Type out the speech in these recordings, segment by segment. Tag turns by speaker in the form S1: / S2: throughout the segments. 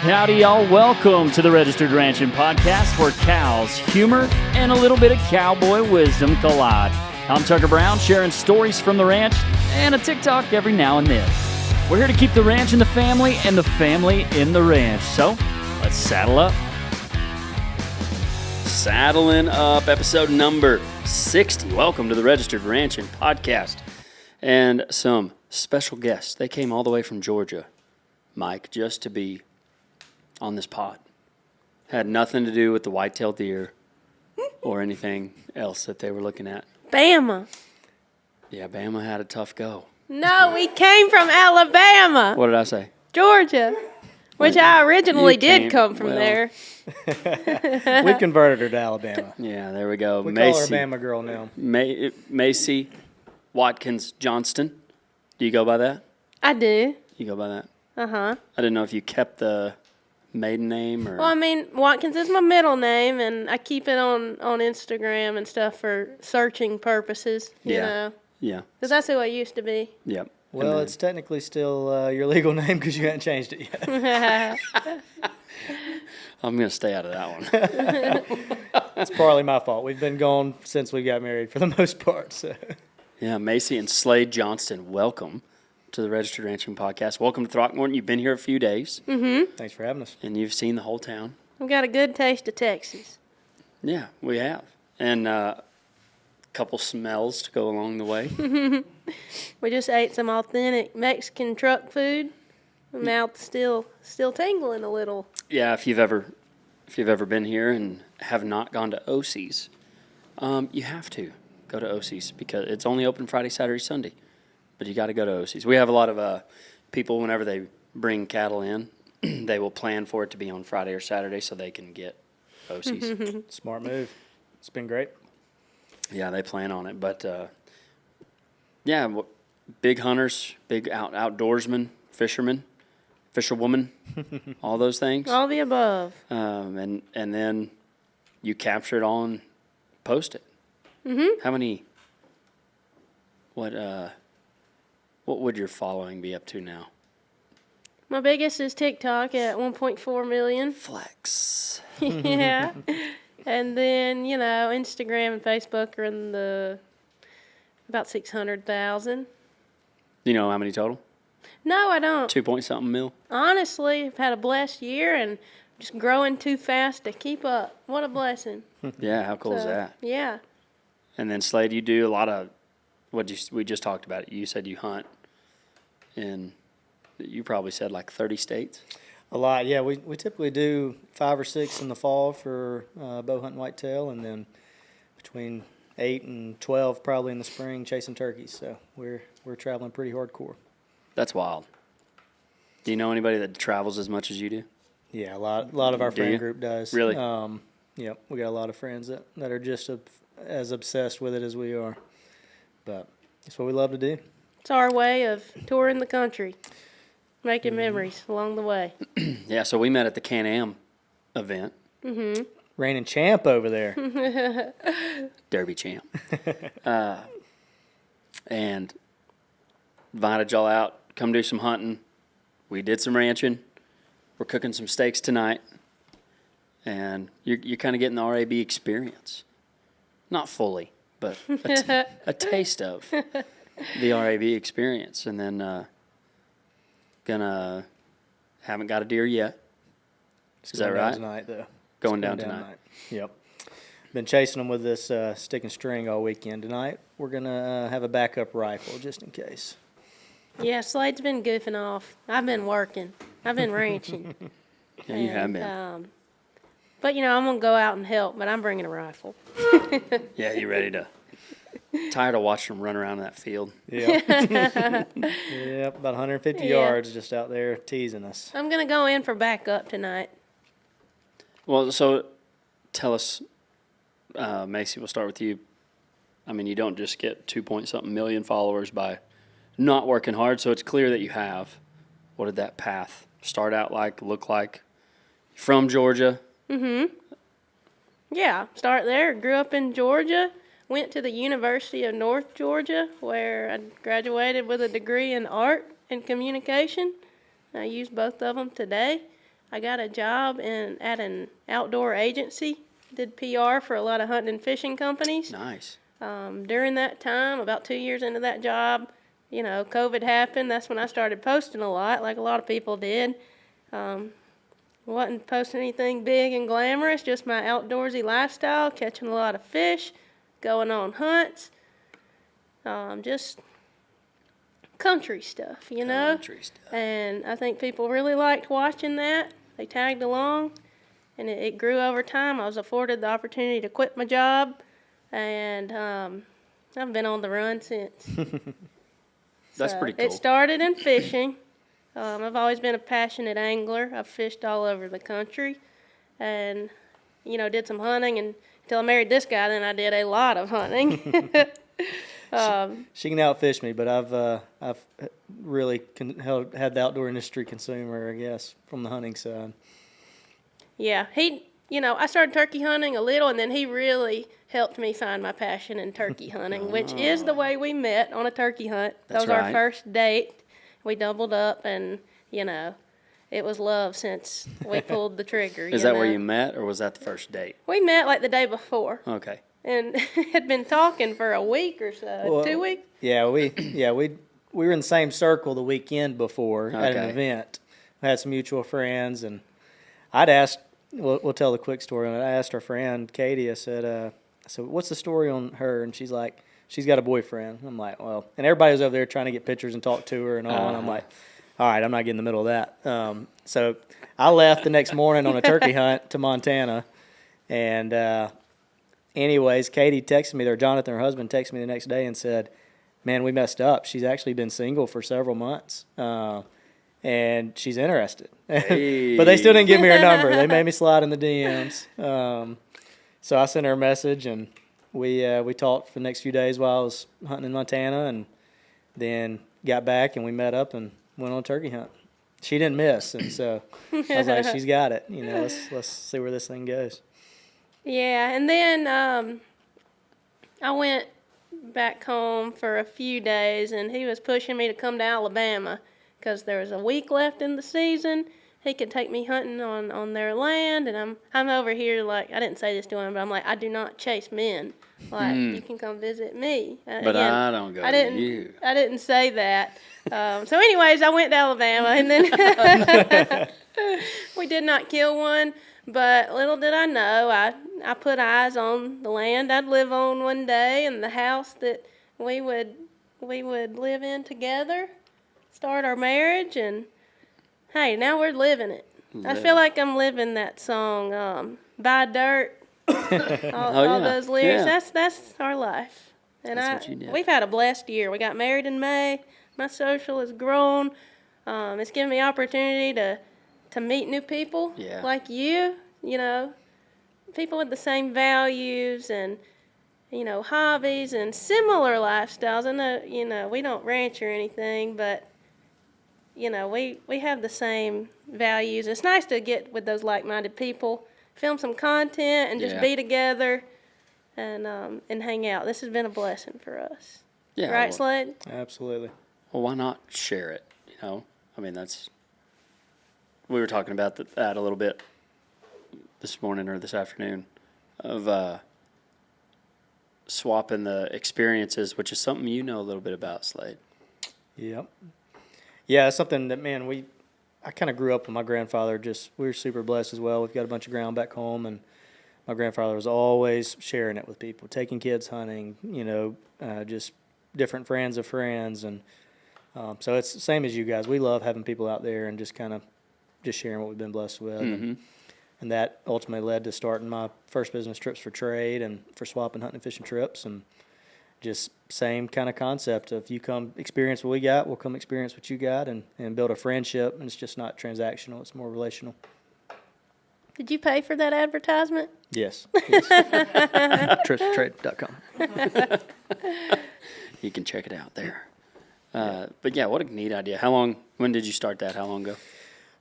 S1: Howdy, y'all. Welcome to the Registered Ranchin podcast, where cows, humor, and a little bit of cowboy wisdom collide. I'm TuckerBrown, sharing stories from the ranch and a TikTok every now and then. We're here to keep the ranch in the family and the family in the ranch. So, let's saddle up. Saddling up, episode number 60. Welcome to the Registered Ranchin podcast. And some special guests. They came all the way from Georgia, Mike, just to be on this pod. Had nothing to do with the white-tailed deer or anything else that they were looking at.
S2: Bama.
S1: Yeah, Bama had a tough go.
S2: No, we came from Alabama.
S1: What did I say?
S2: Georgia, which I originally did come from there.
S3: We converted her to Alabama.
S1: Yeah, there we go.
S3: We
S1: Macy,
S3: call her Bama girl now.
S1: Macy, Watkins, Johnston. Do you go by that?
S2: I do.
S1: You go by that?
S2: Uh-huh.
S1: I didn't know if you kept the maiden name or...
S2: Well, I mean, Watkins is my middle name, and I keep it on Instagram and stuff for searching purposes, you know.
S1: Yeah.
S2: Because that's who I used to be.
S1: Yep.
S3: Well, it's technically still your legal name because you haven't changed it yet.
S1: I'm going to stay out of that one.
S3: It's partly my fault. We've been gone since we got married for the most part. So.
S1: Yeah, Macy and Slade Johnston, welcome to the Registered Ranchin podcast. Welcome to Throckmorton. You've been here a few days.
S2: Mm-hmm.
S3: Thanks for having us.
S1: And you've seen the whole town.
S2: We've got a good taste of Texas.
S1: Yeah, we have. And a couple smells to go along the way.
S2: We just ate some authentic Mexican truck food. My mouth's still tingling a little.
S1: Yeah, if you've ever been here and have not gone to OC's, you have to go to OC's because it's only open Friday, Saturday, Sunday. But you got to go to OC's. We have a lot of people, whenever they bring cattle in, they will plan for it to be on Friday or Saturday so they can get OC's.
S3: Smart move. It's been great.
S1: Yeah, they plan on it. But, big hunters, big outdoorsmen, fishermen, fisherwoman, all those things.
S2: All the above.
S1: And then you capture it all and post it.
S2: Mm-hmm.
S1: How many, what would your following be up to now?
S2: My biggest is TikTok at 1.4 million.
S1: Flex.
S2: Yeah. And then, Instagram and Facebook are in the about 600,000.
S1: Do you know how many total?
S2: No, I don't.
S1: 2-point-something mil?
S2: Honestly, I've had a blessed year and just growing too fast to keep up. What a blessing.
S1: Yeah, how cool is that?
S2: Yeah.
S1: And then, Slade, you do a lot of, we just talked about it. You said you hunt in, you probably said like 30 states?
S3: A lot, yeah. We typically do 5 or 6 in the fall for bow hunting whitetail, and then between 8 and 12 probably in the spring chasing turkeys. So we're traveling pretty hardcore.
S1: That's wild. Do you know anybody that travels as much as you do?
S3: Yeah, a lot of our friend group does.
S1: Really?
S3: Yep, we got a lot of friends that are just as obsessed with it as we are. But it's what we love to do.
S2: It's our way of touring the country, making memories along the way.
S1: Yeah, so we met at the Can-Am event.
S2: Mm-hmm.
S3: Reigning champ over there.
S1: Derby champ. And invited y'all out, come do some hunting. We did some ranching. We're cooking some steaks tonight. And you're kind of getting the RAB experience. Not fully, but a taste of the RAB experience. And then haven't got a deer yet. Is that right?
S3: Tonight, though.
S1: Going down tonight.
S3: Yep. Been chasing them with this stick and string all weekend. Tonight, we're going to have a backup rifle just in case.
S2: Yeah, Slade's been goofing off. I've been working. I've been ranching.
S1: Yeah, you have been.
S2: But, I'm going to go out and help, but I'm bringing a rifle.
S1: Yeah, you ready to? Tired of watching them run around in that field.
S3: Yep. Yep, about 150 yards just out there teasing us.
S2: I'm going to go in for backup tonight.
S1: Well, so tell us, Macy, we'll start with you. I mean, you don't just get 2-point-something million followers by not working hard, so it's clear that you have. What did that path start out like, look like? From Georgia?
S2: Mm-hmm. Yeah, start there. Grew up in Georgia. Went to the University of North Georgia, where I graduated with a degree in art and communication. I use both of them today. I got a job at an outdoor agency. Did PR for a lot of hunting and fishing companies.
S1: Nice.
S2: During that time, about 2 years into that job, COVID happened. That's when I started posting a lot, like a lot of people did. Wasn't posting anything big and glamorous, just my outdoorsy lifestyle, catching a lot of fish, going on hunts, just country stuff,
S1: Country stuff.
S2: And I think people really liked watching that. They tagged along, and it grew over time. I was afforded the opportunity to quit my job, and I've been on the run since.
S1: That's
S2: So,
S1: pretty cool.
S2: It started in fishing. I've always been a passionate angler. I've fished all over the country, and did some hunting. And until I married this guy, then I did a lot of hunting.
S3: She can outfish me, but I've really had the outdoor industry consumer, I guess, from the hunting side.
S2: Yeah, I started turkey hunting a little, and then he really helped me find my passion in turkey hunting, which is the way we met on a turkey hunt. That was our
S1: right.
S2: first date. We doubled up, and it was love since we pulled the trigger.
S1: Is that where you met, or was that the first date?
S2: We met like the day before,
S1: Okay.
S2: and had been talking for a week or so.
S3: Well,
S2: 2 weeks.
S3: Yeah, we were in the same circle the weekend before at an
S1: Okay.
S3: event. We had some mutual friends, and I'd asked. We'll tell the quick story on it. I asked our friend Katie. I said, what's the story on her? And she's like, she's got a boyfriend. I'm like, well, and everybody was over there trying to get pictures and talk to her and all. And I'm like, all right, I'm not getting in the middle of that. So I left the next morning on a turkey hunt to Montana, and anyways, Katie texted me, or Jonathan, her husband, texted me the next day and said, man, we messed up. She's actually been single for several months, and she's interested.
S1: Hey.
S3: But they still didn't give me her number. They made me slide in the DMs. So I sent her a message, and we talked for the next few days while I was hunting in Montana, and then got back, and we met up and went on a turkey hunt. She didn't miss, and so I was like, she's got it. Let's see where this thing goes.
S2: Yeah, and then I went back home for a few days, and he was pushing me to come to Alabama because there was a week left in the season. He could take me hunting on their land, and I'm over here like, I didn't say this to him, but I'm like, I do not chase men. Like, you can come visit me.
S1: But again, I don't go to you.
S2: I didn't say that. So anyways, I went to Alabama, and then we did not kill one, but little did I know, I put eyes on the land I'd live on one day, and the house that we would live in together, start our marriage, and hey, now we're living it. I feel like I'm living that song, Buy Dirt, all those lyrics.
S1: Yeah.
S2: That's our life. And
S1: That's what you did.
S2: we've had a blessed year. We got married in May. My social has grown. It's given me opportunity to meet new people like you, people with the same values and, hobbies and similar lifestyles. I know, we don't ranch or anything, but, we have the same values. It's nice to get with those like-minded people, film some content, and just be together and hang out. This has been a blessing for us.
S1: Yeah.
S2: Right,
S1: Well,
S2: Slade?
S3: Absolutely.
S1: well, why not share it? I mean, we were talking about that a little bit this morning or this afternoon of swapping the experiences, which is something you know a little bit about, Slade.
S3: Yep. Yeah, it's something that, man, I kind of grew up with my grandfather. We were super blessed as well. We've got a bunch of ground back home, and my grandfather was always sharing it with people, taking kids hunting, just different friends of friends. And so it's the same as you guys. We love having people out there and just kind of just sharing what we've been blessed with.
S1: Mm-hmm.
S3: And that ultimately led to starting my first business, Trips for Trade, and for swapping hunting and fishing trips. And just same kind of concept of you come experience what we got, we'll come experience what you got, and build a friendship. And it's just not transactional, it's more relational.
S2: Did you pay for that advertisement?
S3: Yes. TripsForTrade.com.
S1: You can check it out there. But yeah, what a neat idea. When did you start that? How long ago?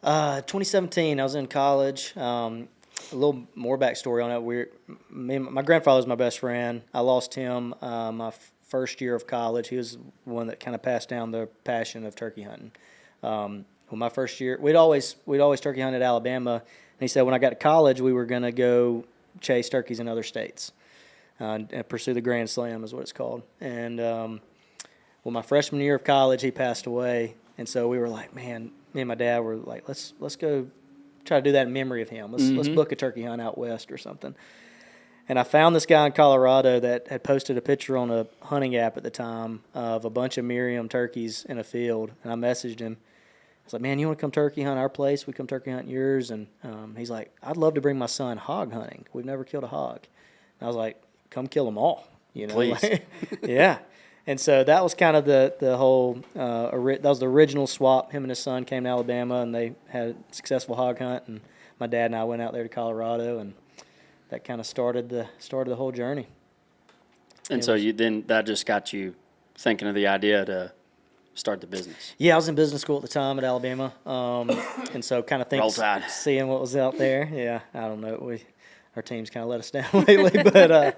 S3: 2017, I was in college. A little more backstory on it. My grandfather was my best friend. I lost him my first year of college. He was the one that kind of passed down the passion of turkey hunting. well, my first year, we'd always turkey hunt at Alabama. And he said when I got to college, we were going to go chase turkeys in other states and pursue the Grand Slam is what it's called. And well, my freshman year of college, he passed away, and so we were like, man, me and my dad were like, let's go try to do that in memory of him. Let's book a turkey hunt out west or something. And I found this guy in Colorado that had posted a picture on a hunting app at the time of a bunch of Merriam turkeys in a field, and I messaged him. I was like, man, you want to come turkey hunt our place? We come turkey hunt yours. And he's like, I'd love to bring my son hog hunting. We've never killed a hog. And I was like, come kill them all. You know,
S1: please.
S3: Yeah. And so that was kind of the whole, that was the original swap. Him and his son came to Alabama, and they had a successful hog hunt. And my dad and I went out there to Colorado, and that kind of started the whole journey.
S1: And so that just got you thinking of the idea to start the business.
S3: Yeah, I was in business school at the time at Alabama, and so kind of seeing what was out there. Yeah, I don't know. Our team's kind of let us down lately, but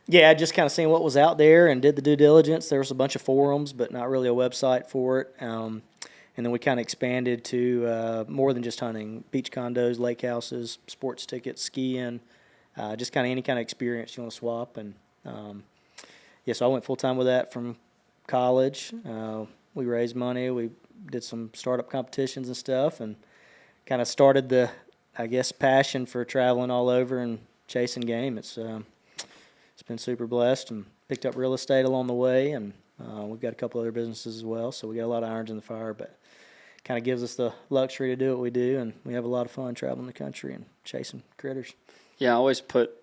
S3: yeah, just kind of seeing what was out there and did the due diligence. There was a bunch of forums, but not really a website for it. And then we kind of expanded to more than just hunting: beach condos, lake houses, sports tickets, skiing, just kind of any kind of experience you want to swap. And yeah, so I went full time with that from college. We raised money. We did some startup competitions and stuff, and kind of started the, I guess, passion for traveling all over and chasing game. It's been super blessed, and picked up real estate along the way, and we've got a couple other businesses as well. So we got a lot of irons in the fire, but kind of gives us the luxury to do what we do, and we have a lot of fun traveling the country and chasing critters.
S1: Yeah, I always put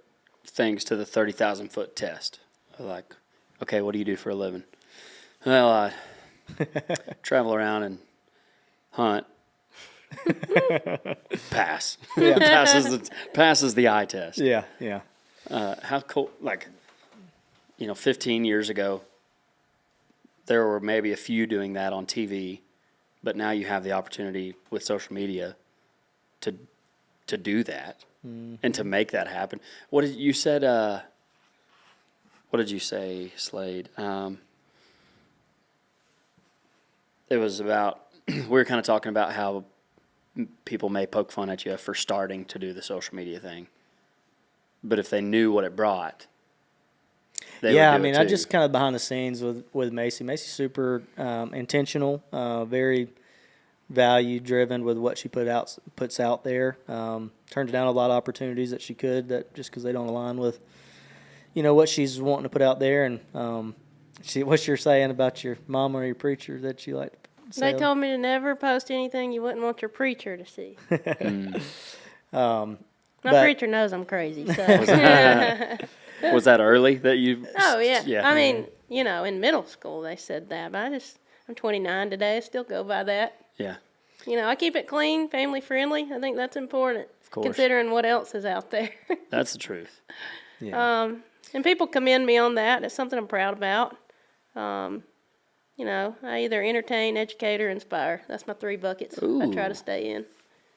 S1: things to the 30,000-foot test. Like, okay, what do you do for a living? Well, I travel around and hunt. Pass. Yeah. Passes the eye test.
S3: Yeah, yeah.
S1: How cool, 15 years ago, there were maybe a few doing that on TV, but now you have the opportunity with social media to do that and to make that happen. What did you said? What did you say, Slade? It was about, we were kind of talking about how people may poke fun at you for starting to do the social media thing. But if they knew what it brought, they would do it too.
S3: I just kind of behind the scenes with Macy. Macy's super intentional, very value-driven with what she puts out there. Turns down a lot of opportunities that she could, that just because they don't align with, what she's wanting to put out there. And what's your saying about your mom or your preacher that you like to say?
S2: They told me to never post anything you wouldn't want your preacher to see. My preacher knows I'm crazy. So.
S1: Was that early that you?
S2: Oh, yeah. I mean, in middle school they said that, but I'm 29 today. I still go by that.
S1: Yeah.
S2: I keep it clean, family friendly. I think that's important.
S1: Of course.
S2: Considering what else is out there.
S1: That's the truth.
S3: Yeah.
S2: And people commend me on that. It's something I'm proud about. I either entertain, educate, or inspire. That's my 3 buckets I try to stay in.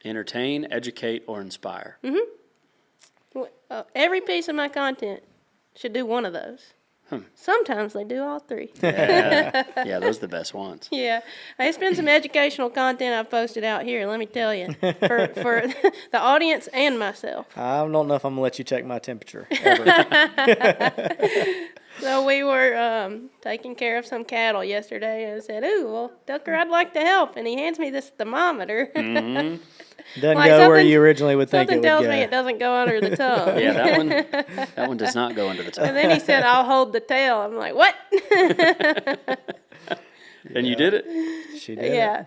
S1: Entertain, educate, or inspire.
S2: Mm-hmm. Every piece of my content should do one of those. Sometimes they do all 3.
S1: Yeah, those are the best ones.
S2: Yeah. There's been some educational content I've posted out here, let me tell you, for the audience and myself.
S3: I don't know if I'm going to let you check my temperature ever.
S2: So we were taking care of some cattle yesterday, and I said, "Ooh, well, Tucker, I'd like to help." And he hands me this thermometer.
S3: Doesn't go where you originally would think it would go.
S2: Something tells me it doesn't go under the tongue.
S1: Yeah, that one does not go under the tongue.
S2: And then he said, "I'll hold the tail." I'm like, "What?"
S1: And you did it?
S3: She did.
S2: Yeah.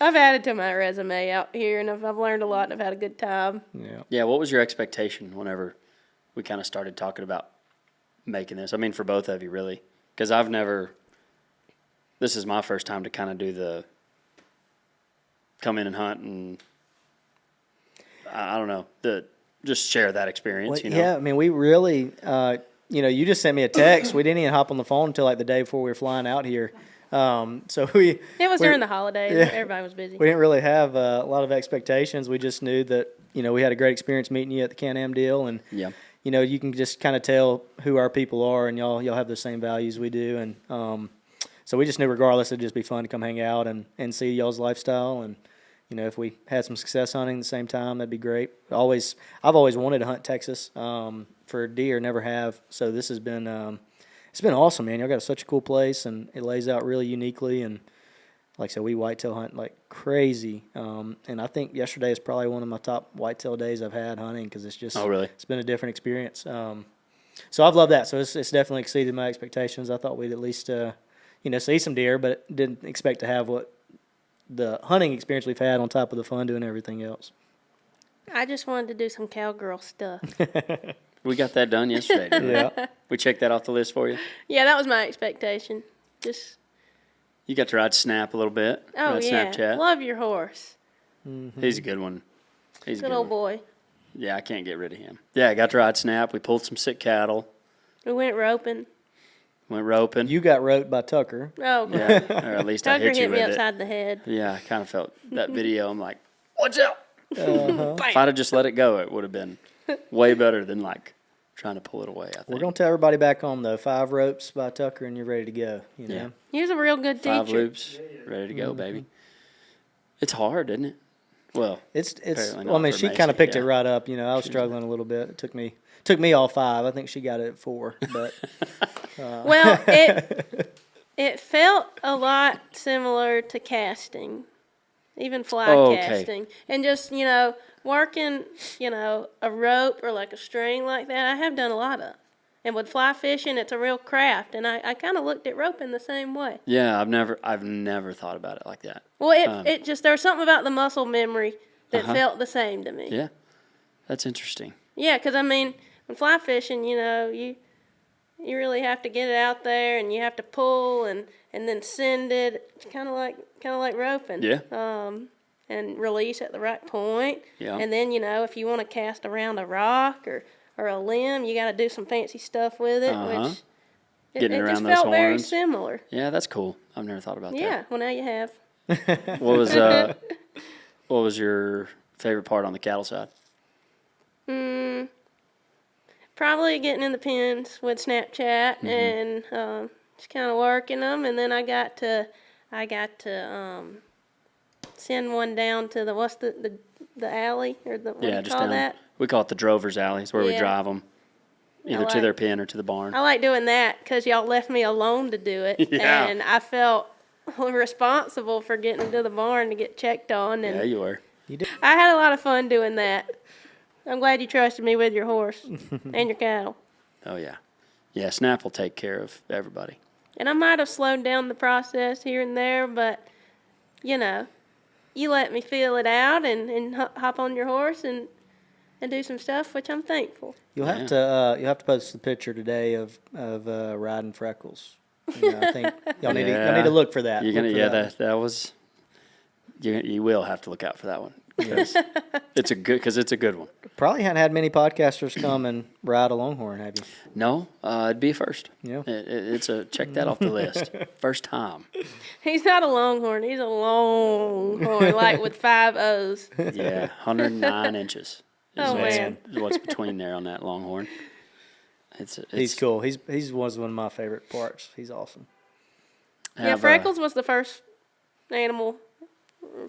S2: I've added to my resume out here, and I've learned a lot, and I've had a good time.
S3: Yeah.
S1: Yeah, what was your expectation whenever we kind of started talking about making this? I mean, for both of you, really. Because this is my first time to kind of do come in and hunt, and I don't know, just share that experience,
S3: Well, yeah, I mean, we really, you just sent me a text. We didn't even hop on the phone until the day before we were flying out here. So
S2: it was during the holidays. Yeah, everybody was busy.
S3: We didn't really have a lot of expectations. We just knew that, we had a great experience meeting you at the Can-Am deal, and
S1: yeah.
S3: You can just kind of tell who our people are, and y'all have the same values we do. And So we just knew regardless it'd just be fun to come hang out and see y'all's lifestyle. And, if we had some success hunting at the same time, that'd be great. I've always wanted to hunt Texas for deer, never have. So this has been it's been awesome, man. Y'all got such a cool place, and it lays out really uniquely. And like I said, we whitetail hunt like crazy. And I think yesterday is probably one of my top whitetail days I've had hunting because it's just it's been a different experience. So I've loved that. So it's definitely exceeded my expectations. I thought we'd at least see some deer, but didn't expect to have what the hunting experience we've had on top of the fun doing everything else.
S2: I just wanted to do some cowgirl stuff.
S1: We got that done yesterday, didn't we?
S3: Yeah.
S1: We checked that off the list for you.
S2: Yeah, that was my expectation. Just.
S1: You got to ride Snap a little bit.
S2: Oh,
S1: ride
S2: yeah.
S1: Snapchat.
S2: Love your horse.
S1: Mm-hmm. He's a good one. He's
S2: Good old boy.
S1: Yeah, I can't get rid of him. Yeah, I got to ride Snap. We pulled some sick cattle.
S2: We went roping.
S1: You
S3: got roped by Tucker.
S2: Oh,
S1: yeah, or at least
S2: Tucker
S1: I hit you
S2: hit me
S1: with
S2: upside
S1: it.
S2: the head.
S1: Yeah, I kind of felt that video. I'm like, watch out.
S3: Uh-huh.
S1: If I'd have just let it go, it would have been way better than like trying to pull it away, I think.
S3: We're going to tell everybody back home, though. 5 ropes by Tucker, and you're ready to go.
S1: Yeah.
S2: He was a real good teacher.
S1: 5 loops, ready to go, baby. It's hard, isn't it? Well,
S3: it's.
S1: apparently
S3: Well, I
S1: not
S3: mean,
S1: for
S3: she
S1: Macy,
S3: kind of picked
S1: yeah.
S3: it right up. I was struggling a little bit. It took me all 5. I think she got it at 4. But
S2: Well, it felt a lot similar to casting, even fly casting, and just working a rope or like a string like that. I have done a lot of, and with fly fishing, it's a real craft, and I kind of looked at roping the same way.
S1: Yeah, I've never thought about it like that.
S2: Well, it just there was something about the muscle memory that felt the same to me.
S1: Yeah, that's interesting.
S2: Yeah, because I mean, when fly fishing, you really have to get it out there, and you have to pull and then send it. It's kind of like roping.
S1: Yeah.
S2: And release at the right point.
S1: Yeah.
S2: And then if you want to cast around a rock or a limb, you got to do some fancy stuff with it, which it
S1: around
S2: just
S1: those
S2: felt very
S1: horns.
S2: similar.
S1: Yeah, that's cool. I've never thought about that.
S2: Yeah. Well, now you have.
S1: What was your favorite part on the cattle side?
S2: Probably getting in the pens with Snapchat and just kind of working them, and then I got to send one down to the alley or what do you
S1: just
S2: call
S1: down.
S2: that?
S1: We call it the drover's alley. It's where we drive them, either to their pen or to the barn.
S2: I like doing that because y'all left me alone to do it,
S1: Yeah.
S2: and I felt responsible for getting them to the barn to get checked on. And
S1: Yeah, you were.
S3: you did.
S2: I had a lot of fun doing that. I'm glad you trusted me with your horse and your cattle.
S1: Oh, yeah. Yeah, Snap will take care of everybody.
S2: And I might have slowed down the process here and there, but, you let me feel it out and hop on your horse and do some stuff, which I'm thankful.
S3: You'll have to post the picture today of riding Freckles. I think y'all need to look for that.
S1: You're gonna, that was. You will have to look out for that one. Because it's a good one.
S3: Probably hadn't had many podcasters come and ride a Longhorn, have you?
S1: No, it'd be a first.
S3: Yeah.
S1: It's a check that off the list. First time.
S2: He's not a Longhorn. He's a Longhorn, like with 5 O's.
S1: Yeah, 109 inches.
S2: Man.
S1: What's between there on that Longhorn?
S3: He's cool. He's was one of my favorite parts. He's awesome.
S2: Yeah, Freckles was the first animal.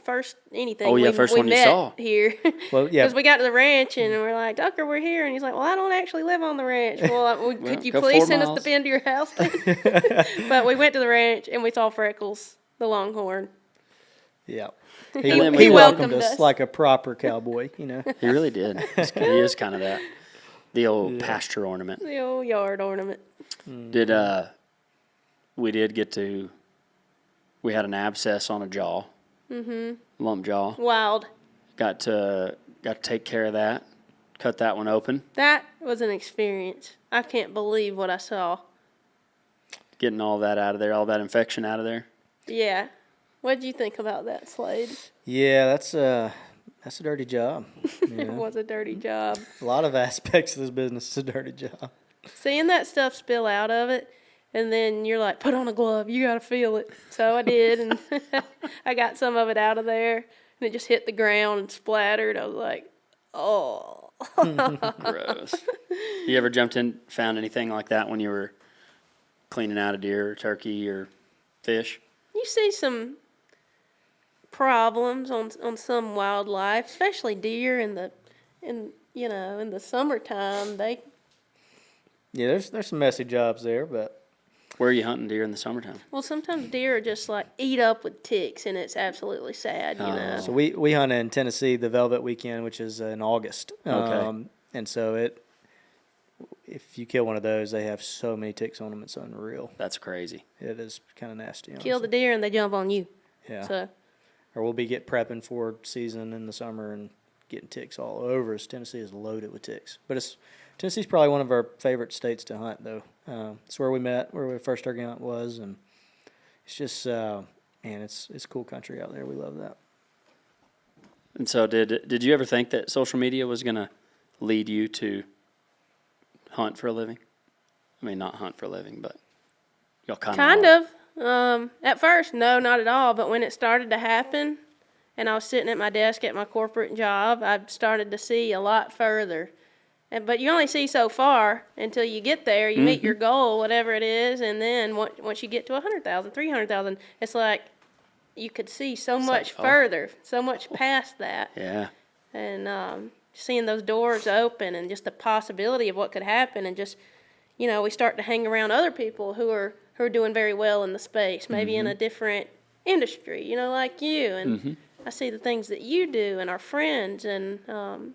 S2: First anything
S1: first
S2: we
S1: one you
S2: met
S1: saw.
S2: here.
S3: Well, yeah.
S2: Because we got to the ranch and we're like, Tucker, we're here. And he's like, well, I don't actually live on the ranch. Well, could you
S1: go
S2: please
S1: 4
S2: send us
S1: miles.
S2: the pin to your house? But we went to the ranch and we saw Freckles, the Longhorn.
S3: Yeah.
S2: He
S3: welcomed us like a proper cowboy,
S1: He really did. He is kind of that. The old pasture ornament.
S2: The old yard ornament.
S1: We had an abscess on a jaw. Lump jaw.
S2: Wild.
S1: Got to take care of that. Cut that one open.
S2: That was an experience. I can't believe what I saw.
S1: Getting all that out of there, all that infection out of there.
S2: Yeah. What did you think about that, Slade?
S3: Yeah, that's a dirty job.
S2: It was a dirty job.
S3: A lot of aspects of this business is a dirty job.
S2: Seeing that stuff spill out of it, and then you're like, put on a glove, you got to feel it. So I did, and I got some of it out of there, and it just hit the ground and splattered. I was like, oh.
S1: Gross. You ever found anything like that when you were cleaning out a deer or turkey or fish.
S2: You see some problems on some wildlife, especially deer in the summertime.
S3: Yeah, there's some messy jobs there, but
S1: Where are you hunting deer in the summertime?
S2: Well, sometimes deer are just like eat up with ticks, and it's absolutely sad, you know.
S3: so we hunt in Tennessee the Velvet Weekend, which is in August.
S1: Okay.
S3: And so if you kill one of those, they have so many ticks on them, it's unreal.
S1: That's crazy.
S3: It is kind of nasty.
S2: Kill the
S3: honestly.
S2: deer and they jump on you.
S3: Yeah.
S2: So
S3: Or we'll be prepping for season in the summer and getting ticks all over us. Tennessee is loaded with ticks. But Tennessee's probably one of our favorite states to hunt, though. It's where we met, where our first turkey hunt was, and it's just, man, it's cool country out there. We love that.
S1: And so did you ever think that social media was going to lead you to hunt for a living? I mean, not hunt for a living, but y'all kind
S2: of. At first, no, not at all. But when it started to happen, and I was sitting at my desk at my corporate job, I started to see a lot further. But you only see so far until you get there. You meet your goal, whatever it is, and then once you get to 100,000, 300,000, it's like you could see so much further, so much past that.
S1: Yeah.
S2: And seeing those doors open and just the possibility of what could happen, and just, we start to hang around other people who are doing very well in the space, maybe in a different industry, like you. And I see the things that you do and our friends and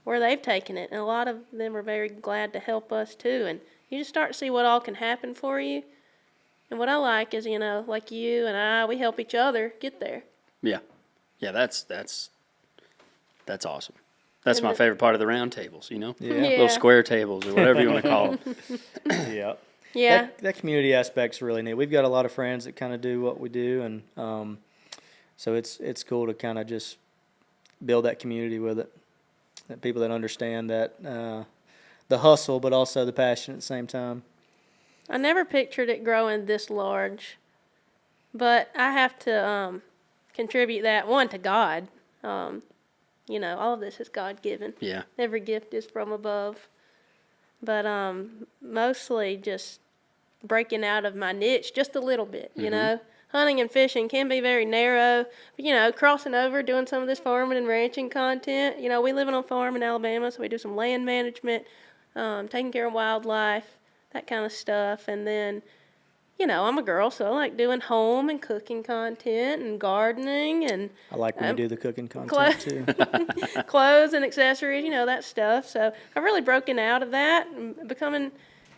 S2: where they've taken it. And a lot of them are very glad to help us too. And you just start to see what all can happen for you. And what I like is, like you and I, we help each other get there.
S1: Yeah. Yeah, that's awesome. That's my favorite part of the round tables,
S3: Yeah.
S1: Little square tables or whatever you want to call them.
S3: Yeah.
S2: Yeah.
S3: That community aspect's really neat. We've got a lot of friends that kind of do what we do, and so it's cool to kind of just build that community with it. That people that understand that the hustle, but also the passion at the same time.
S2: I never pictured it growing this large, but I have to contribute that, one, to God. All of this is God-given.
S1: Yeah.
S2: Every gift is from above. But mostly just breaking out of my niche just a little bit, Hunting and fishing can be very narrow. But, crossing over, doing some of this farming and ranching content. We live on a farm in Alabama, so we do some land management, taking care of wildlife, that kind of stuff. And then, I'm a girl, so I like doing home and cooking content and gardening and
S3: I like when you do the cooking content too.
S2: clothes and accessories, that stuff. So I've really broken out of that and becoming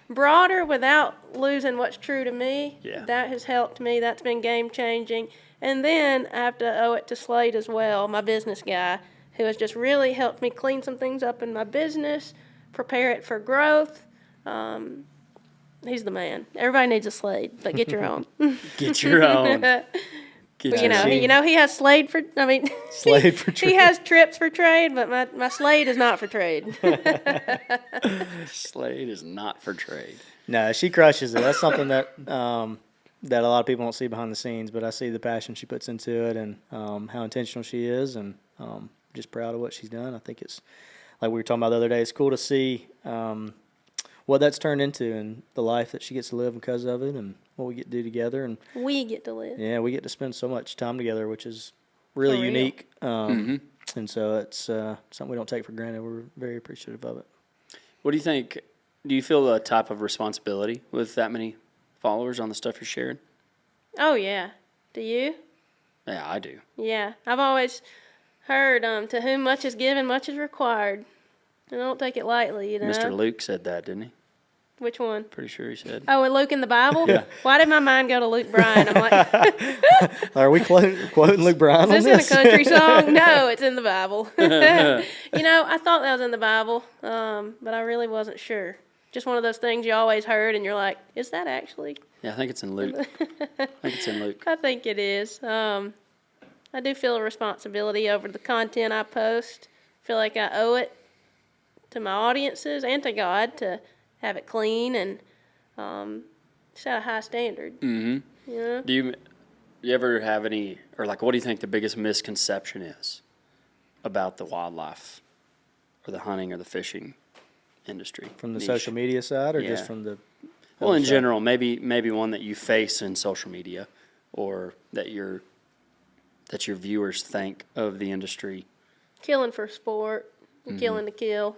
S2: broader without losing what's true to me.
S1: Yeah.
S2: That has helped me. That's been game-changing. And then I have to owe it to Slade as well, my business guy, who has just really helped me clean some things up in my business, prepare it for growth. He's the man. Everybody needs a Slade, but get your own.
S1: Get your own.
S2: He has Slade for,
S3: Slade for trade.
S2: He has trips for trade, but my Slade is not for trade.
S1: Slade is not for trade.
S3: No, she crushes it. That's something that that a lot of people don't see behind the scenes, but I see the passion she puts into it and how intentional she is, and just proud of what she's done. I think it's, like we were talking about the other day, it's cool to see what that's turned into and the life that she gets to live because of it and what we get to do together. And
S2: we get to live.
S3: Yeah, we get to spend so much time together, which is really
S2: For real.
S3: unique. And so it's something we don't take for granted. We're very appreciative of it.
S1: What do you think? Do you feel a type of responsibility with that many followers on the stuff you're sharing?
S2: Oh, yeah. Do you?
S1: Yeah, I do.
S2: Yeah. I've always heard, to whom much is given, much is required. And I don't take it lightly,
S1: Mr. Luke said that, didn't he?
S2: Which one?
S1: Pretty sure he said.
S2: Oh, and Luke in the Bible?
S3: Yeah.
S2: Why did my mind go to Luke Bryan? I'm like,
S3: Are we quoting Luke Bryan on
S2: is
S3: this?
S2: this in a country song? No, it's in the Bible. I thought that was in the Bible, but I really wasn't sure. Just one of those things you always heard, and you're like, is that actually?
S1: Yeah, I think it's in Luke. I think it's in Luke.
S2: I think it is. I do feel a responsibility over the content I post. I feel like I owe it to my audiences and to God to have it clean and set a high standard.
S1: Mm-hmm. Do you ever have any, or like, what do you think the biggest misconception is about the wildlife or the hunting or the fishing industry?
S3: From the
S1: niche?
S3: social media side or
S1: Yeah.
S3: just from the...
S1: Well, in
S3: side?
S1: general, maybe one that you face in social media or that your viewers think of the industry?
S2: Killing for sport, and killing to kill.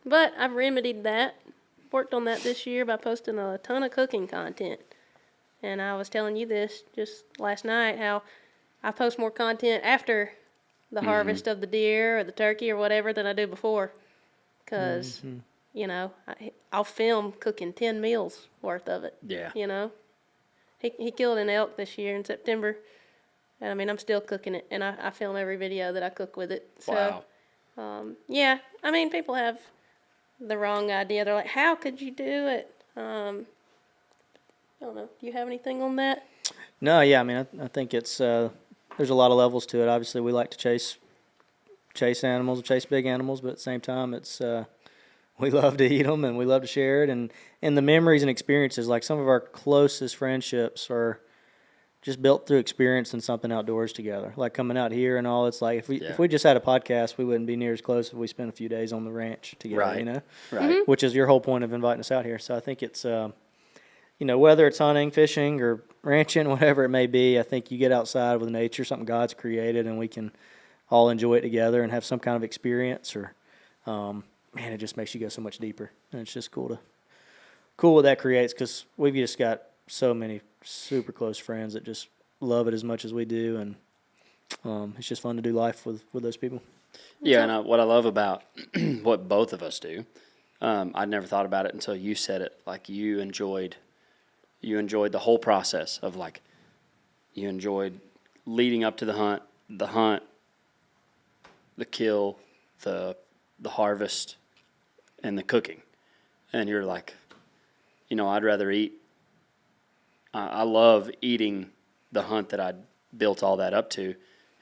S2: But I've remedied that. Worked on that this year by posting a ton of cooking content. And I was telling you this just last night, how I post more content after the harvest of the deer or the turkey or whatever than I do before. Because, you know, I'll film cooking 10 meals worth of it.
S1: Yeah.
S2: You know? He killed an elk this year in September. And I mean, I'm still cooking it. And I film every video that I cook with it. So,
S1: Wow.
S2: yeah, I mean, people have the wrong idea. They're like, how could you do it? I don't know. Do you have anything on that?
S3: No, yeah, I mean, I think it's there's a lot of levels to it. Obviously, we like to chase animals, chase big animals, but at the same time, it's we love to eat them and we love to share it, and the memories and experiences. Like some of our closest friendships are just built through experience and something outdoors together. Like coming out here and all. It's like if we just had a podcast, we wouldn't be near as close if we spent a few days on the ranch together.
S1: Right.
S3: You know,
S1: Right.
S3: which is your whole point of inviting us out here. So I think it's you know, whether it's hunting, fishing, or ranching, whatever it may be, I think you get outside with nature, something God's created, and we can all enjoy it together and have some kind of experience. Or, man, it just makes you go so much deeper, and it's just cool what that creates, because we've just got so many super close friends that just love it as much as we do, and it's just fun to do life with those people.
S1: Yeah, and what I love about what both of us do, I'd never thought about it until you said it. Like you enjoyed the whole process of like, you enjoyed leading up to the hunt, the kill, the harvest, and the cooking. And you're like, you know, I'd rather eat. I love eating the hunt that I built all that up to.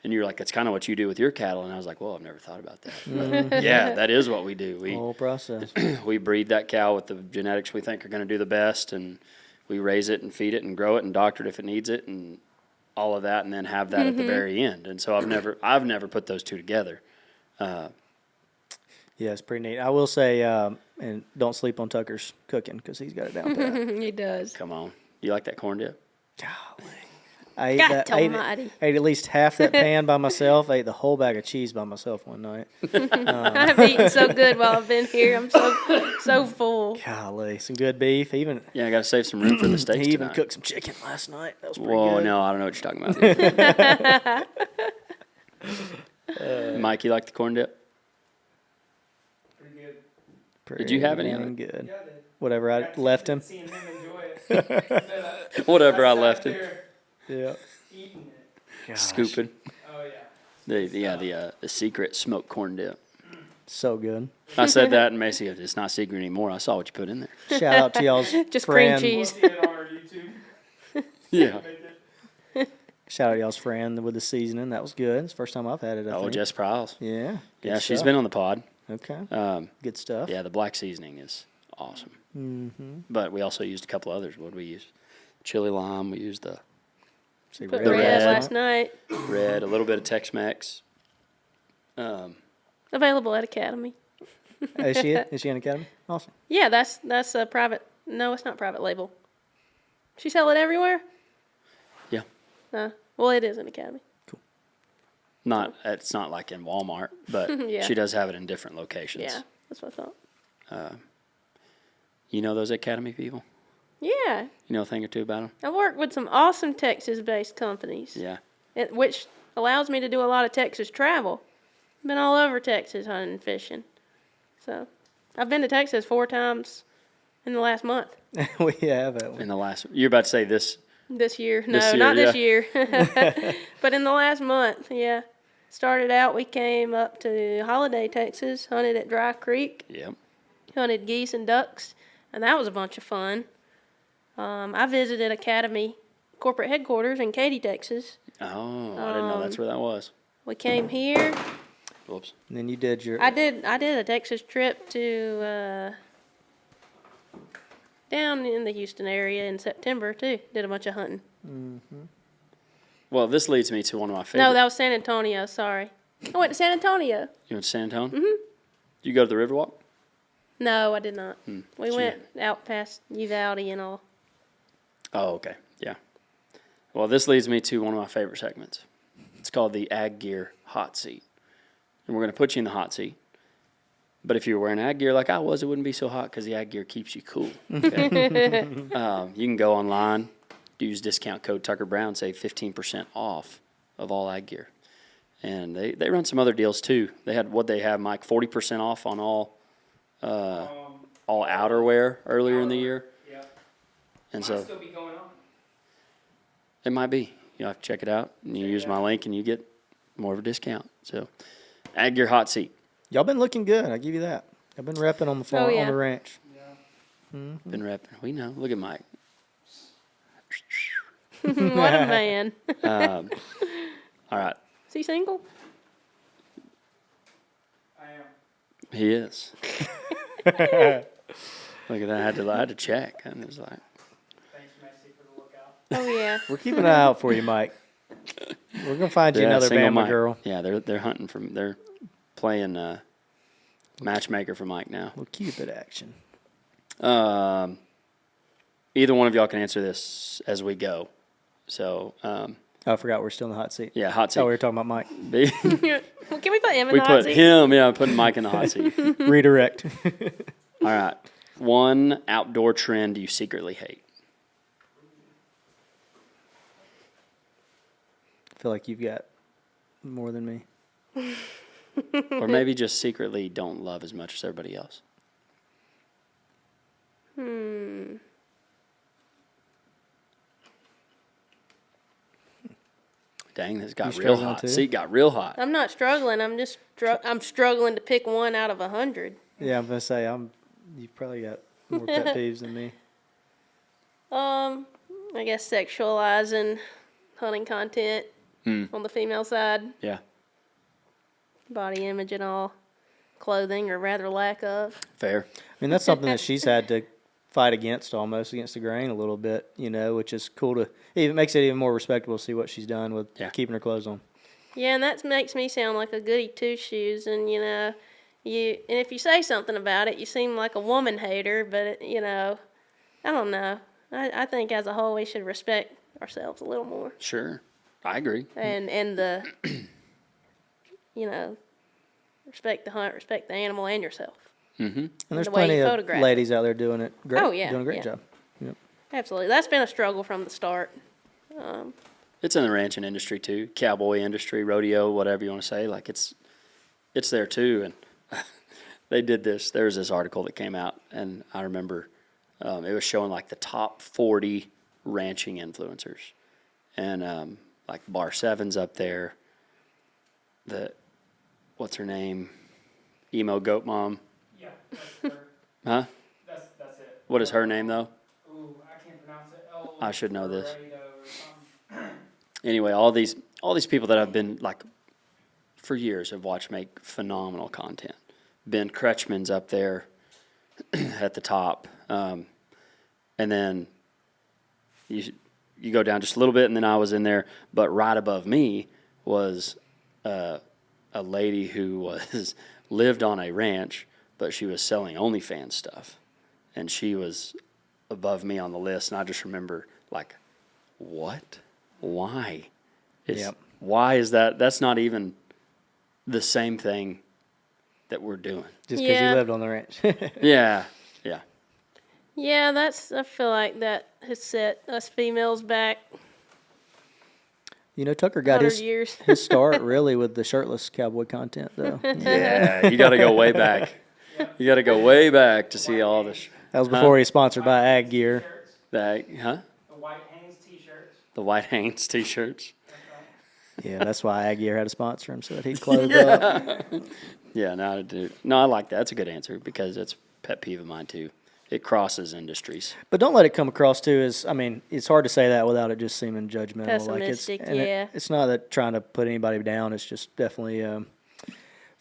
S1: And you're like, that's kind of what you do with your cattle. And I was like, well, I've never thought about that. Yeah, that is what we do.
S3: Whole process.
S1: We breed that cow with the genetics we think are going to do the best, and we raise it and feed it and grow it and doctor it if it needs it and all of that, and then have that at the very end. And so I've never put those two together.
S3: Yeah, it's pretty neat. I will say, and don't sleep on Tucker's cooking, because he's got it down pat.
S2: He does.
S1: Come on. You like that corn dip?
S3: Golly. I
S2: God almighty.
S3: ate at least half that pan by myself. I ate the whole bag of cheese by myself one night.
S2: I've eaten so good while I've been here. I'm so full.
S3: Golly, some good beef. Even
S1: Yeah, I got to save some room for the steaks
S3: he even
S1: tonight.
S3: cooked some chicken last night. That was pretty
S1: Whoa,
S3: good.
S1: no, I don't know what you're talking about. Mike, you like the corn dip?
S4: Pretty good.
S1: Did you have any of
S3: Pretty
S1: it?
S3: good.
S4: Yeah, I did.
S3: Whatever I left him.
S4: Seeing him enjoy it.
S1: Whatever I
S4: Sat
S1: left him.
S4: there
S3: Yeah.
S4: Eating it.
S3: Gosh,
S1: Scooping.
S4: Oh yeah.
S1: The secret smoked corn dip.
S3: so good.
S1: I said that, and Macy goes, it's not secret anymore. I saw what you put in there.
S3: Shout out to y'all's
S2: Just cream
S3: friend.
S2: cheese.
S4: We'll see it on our YouTube.
S1: Yeah.
S4: Make it.
S3: Shout out to y'all's friend with the seasoning. That was good. It's the first time I've had it. I
S1: Oh,
S3: think.
S1: Jess Prowse.
S3: Yeah. Good
S1: Yeah, she's
S3: stuff.
S1: been on the pod.
S3: Okay. Good stuff.
S1: Yeah, the black seasoning is awesome. Mm-hmm. But we also used a couple others. What did we use? Chili lime. We used the
S3: See,
S2: Put
S1: The
S2: red
S1: red.
S2: last night.
S1: red, a little bit of Tex-Mex.
S2: Available at Academy.
S3: Is she it? Is she in Academy? Awesome.
S2: Yeah, that's a private. No, it's not private label. She sell it everywhere.
S1: Yeah.
S2: Well, it is an Academy.
S1: It's not like in Walmart, but
S2: Yeah.
S1: she does have it in different locations.
S2: Yeah, that's what I thought.
S1: You know those Academy people?
S2: Yeah,
S1: You know a thing or two about them?
S2: I work with some awesome Texas-based companies,
S1: Yeah.
S2: which allows me to do a lot of Texas travel. Been all over Texas hunting and fishing. So, I've been to Texas 4 times in the last month.
S3: We have it.
S1: In the last, you're about to say this.
S2: This year. No,
S1: This year,
S2: not this
S1: yeah.
S2: year. But in the last month, yeah. Started out, we came up to Holiday, Texas, hunted at Dry Creek,
S1: Yep.
S2: hunted geese and ducks, and that was a bunch of fun. I visited Academy corporate headquarters in Katy, Texas.
S1: Oh, I didn't know that's where that was.
S2: We came here.
S1: Whoops.
S3: And then you did your.
S2: I did a Texas trip to down in the Houston area in September too. Did a bunch of hunting.
S1: Well, this leads me to one of my favorite.
S2: No, that was San Antonio. Sorry, I went to San Antonio.
S1: You went to San Antonio? Mm-hmm. Did you go to the Riverwalk?
S2: No, I did not. We
S1: Gee.
S2: went out past Uvalde and all.
S1: Oh, okay. Yeah. Well, this leads me to one of my favorite segments. It's called the Ag Gear Hot Seat. And we're going to put you in the hot seat. But if you're wearing ag gear like I was, it wouldn't be so hot because the ag gear keeps you cool. Okay? You can go online, use discount code TuckerBrown, save 15% off of all ag gear. And they run some other deals too. They had, what'd they have, Mike, 40% off on all outerwear earlier in the year?
S4: Yep.
S1: And
S4: Might
S1: so
S4: still be going on.
S1: it might be. You'll have to check it out. And you use my link and you get more of a discount. So ag gear hot seat.
S3: Y'all been looking good. I give you that. I've been repping on the farm,
S2: yeah.
S3: on the ranch.
S4: Yeah.
S1: Been repping. We know. Look at Mike.
S2: What a man.
S1: All right.
S2: Is he single?
S4: I am.
S1: He is. Look at that. I had to check. And it was like,
S4: Thanks, Macy, for the lookout.
S2: Oh, yeah.
S3: We're keeping an eye out for you, Mike. We're gonna find you another
S1: single
S3: Bama
S1: Mike.
S3: girl.
S1: Yeah, they're hunting from. They're playing matchmaker for Mike now.
S3: Little Cupid action.
S1: Either one of y'all can answer this as we go. So
S3: Oh, I forgot we're still in the hot seat.
S1: yeah, hot seat.
S3: Oh, we were talking about Mike.
S1: we
S2: Well, can we put him in the hot
S1: put
S2: seat?
S1: him. Yeah, putting Mike in the hot seat.
S3: Redirect.
S1: All right. One outdoor trend you secretly hate.
S3: I feel like you've got more than me.
S1: Or maybe just secretly don't love as much as everybody else. Dang, this got
S3: You
S1: real
S3: struggling
S1: hot.
S3: too?
S1: Seat got real hot.
S2: I'm not struggling. I'm just I'm struggling to pick one out of 100.
S3: Yeah, I'm gonna say you've probably got more pet peeves than me.
S2: I guess sexualizing hunting content on the female side,
S1: Yeah,
S2: body image and all, clothing or rather lack of.
S1: fair.
S3: I mean, that's something that she's had to fight against against the grain a little bit, which is cool to, it makes it even more respectable to see what she's done with keeping her clothes on.
S2: Yeah, and that makes me sound like a goody two-shoes, and and if you say something about it, you seem like a woman hater, but I don't know. I think as a whole we should respect ourselves a little more.
S1: Sure, I agree.
S2: And the respect the hunt, respect the animal and yourself.
S1: Mm-hmm.
S3: And there's
S2: the way
S3: plenty
S2: you
S3: of
S2: photograph
S3: ladies out there doing it great.
S2: Oh, yeah,
S3: doing a great
S2: yeah.
S3: job. Yep.
S2: Absolutely. That's been a struggle from the start.
S1: It's in the ranching industry too, cowboy industry, rodeo, whatever you want to say. Like it's there too. And they did this. There was this article that came out, and I remember it was showing like the top 40 ranching influencers, and like Bar 7's up there. What's her name? Emo Goat Mom.
S4: Yeah, that's her.
S1: Huh?
S4: That's it.
S1: What is her name though?
S4: Ooh, I can't pronounce it.
S1: I should know this.
S4: Laredo or something.
S1: Anyway, all these people that I've been like for years have watched make phenomenal content. Ben Kretschmann's up there at the top, and then you go down just a little bit, and then I was in there. But right above me was a lady who lived on a ranch, but she was selling OnlyFans stuff, and she was above me on the list. And I just remember like, what? Why? Why is that? That's not even the same thing that we're doing.
S3: Just because
S2: Yeah.
S3: you lived on the ranch.
S1: Yeah.
S2: Yeah, I feel like that has set us females back
S3: Tucker got
S2: 100 years.
S3: his start really with the shirtless cowboy content, though.
S1: Yeah, you got to go way back. You got to go way back to see all this.
S3: That was before he was sponsored by Ag Gear.
S4: T-shirts,
S1: Huh?
S4: the White Hanes t-shirts.
S1: The White Hanes t-shirts.
S4: That's right.
S3: Yeah, that's why Ag Gear had to sponsor him so that he'd clothe up.
S1: Yeah, no, I do. No, I like that. That's a good answer because it's a pet peeve of mine too. It crosses industries.
S3: But don't let it come across too as, it's hard to say that without it just seeming judgmental.
S2: Pessimistic, yeah.
S3: It's not that trying to put anybody down. It's just definitely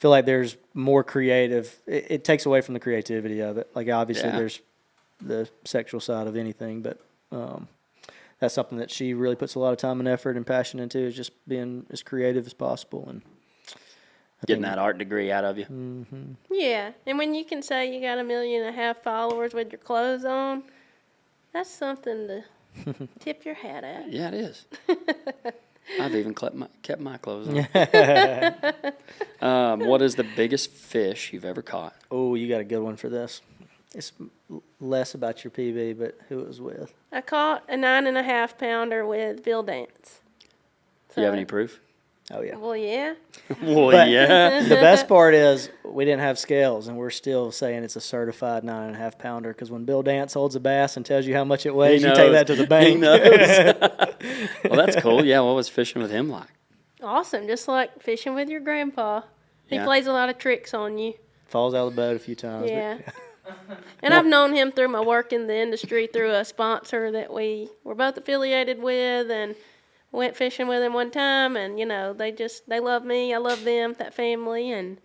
S3: feel like there's more creative. It takes away from the creativity of it. Like obviously
S1: Yeah.
S3: there's the sexual side of anything, but that's something that she really puts a lot of time and effort and passion into, is just being as creative as possible and
S1: Getting that art degree out of you.
S2: Yeah, and when you can say you got 1.5 million followers with your clothes on, that's something to Tip your hat at.
S1: Yeah, it is. I've even kept my clothes on. What is the biggest fish you've ever caught?
S3: Oh, you got a good one for this. It's less about your PB, but who it was with.
S2: I caught a 9.5 pounder with Bill Dance.
S1: Do you have any proof?
S3: Oh, yeah.
S2: Well, yeah.
S1: Well,
S3: But
S1: yeah.
S3: The best part is we didn't have scales, and we're still saying it's a certified 9.5 pounder because when Bill Dance holds a bass and tells you how much it weighs, you take that to the bank.
S1: He knows. Well, that's cool. Yeah, what was fishing with him like?
S2: Awesome, just like fishing with your grandpa. He
S1: Yeah.
S2: plays a lot of tricks on you.
S3: Falls out of the boat a few times.
S2: Yeah. And I've known him through my work in the industry through a sponsor that we were both affiliated with, and went fishing with him one time, and they love me, I love them, that family, and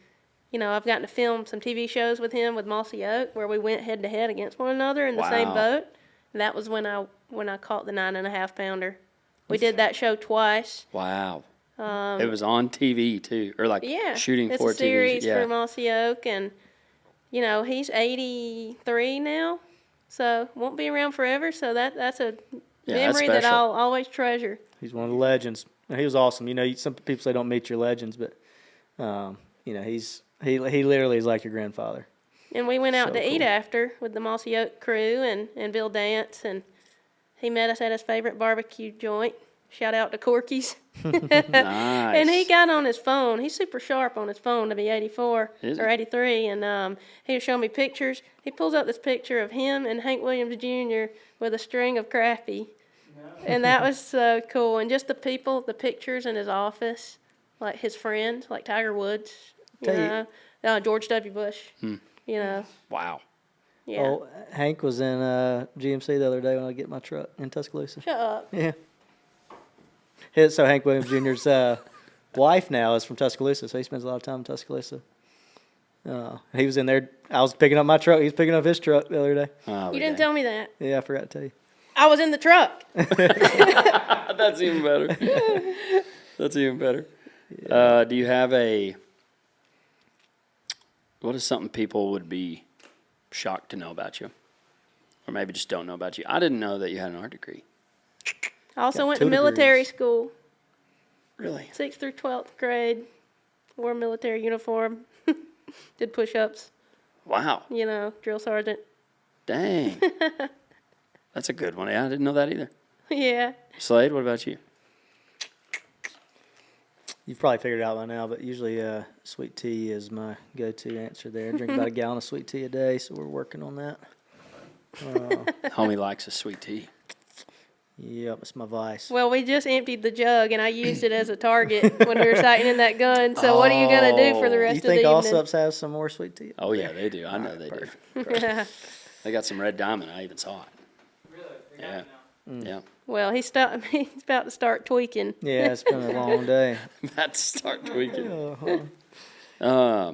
S2: I've gotten to film some TV shows with him with Mossy Oak where we went head to head against one another in the same
S1: Wow.
S2: boat. And that was when I caught the 9.5 pounder. We did that show twice.
S1: Wow. It was on TV too, or like
S2: Yeah,
S1: shooting
S2: it's
S1: for
S2: a series
S1: TV. Yeah.
S2: for Mossy Oak, and he's 83 now, so won't be around forever. So that's a
S1: Yeah, that's
S2: memory that
S1: special.
S2: I'll always treasure.
S3: He's one of the legends. He was awesome. Some people say don't meet your legends, but he literally is like your grandfather.
S2: And we went out
S3: So
S2: to eat
S3: cool.
S2: after with the Mossy Oak crew and Bill Dance, and he met us at his favorite barbecue joint. Shout out to Corky's.
S1: Nice.
S2: And he got on his phone. He's super sharp on his phone to be 84
S1: Is he?
S2: or 83. And he was showing me pictures. He pulls out this picture of him and Hank Williams Jr. with a string of crappie. And that was so cool. And just the people, the pictures in his office, like his friends, like Tiger Woods, George W. Bush,
S1: Wow.
S2: yeah.
S3: Well, Hank was in GMC the other day when I get my truck in Tuscaloosa.
S2: Shut up.
S3: Yeah. So Hank Williams Jr.'s wife now is from Tuscaloosa, so he spends a lot of time in Tuscaloosa. He was in there. I was picking up my truck. He was picking up his truck the other day.
S1: Oh,
S2: You didn't tell me that.
S3: Yeah, I forgot to tell you.
S2: I was in the truck.
S1: That's even better. That's even better. Do you have what is something people would be shocked to know about you? Or maybe just don't know about you? I didn't know that you had an art degree.
S2: I also
S3: Got
S2: went to
S3: 2
S2: military
S3: degrees.
S2: school,
S1: Really?
S2: 6th through 12th grade. Wore a military uniform. Did push-ups,
S1: Wow.
S2: drill sergeant.
S1: Dang. That's a good one. Yeah, I didn't know that either.
S2: Yeah.
S1: Slade, what about you?
S3: You've probably figured it out by now, but usually sweet tea is my go-to answer there. I drink about a gallon of sweet tea a day, so we're working on that.
S1: Homie likes a sweet tea.
S3: Yep, it's my vice.
S2: Well, we just emptied the jug, and I used it as a target when we were sighting in that gun. So what are you going to do for the
S3: You
S2: rest of
S3: think
S2: the
S3: all
S2: evening?
S3: subs have some more sweet tea?
S1: Oh, yeah, they do. I know they do. They got some red diamond. I even saw it.
S4: Really? They got
S1: Yeah.
S4: it now.
S1: Yeah.
S2: Well, he's about to start tweaking.
S3: Yeah, it's been a long day.
S1: About to start tweaking.
S3: Uh-huh.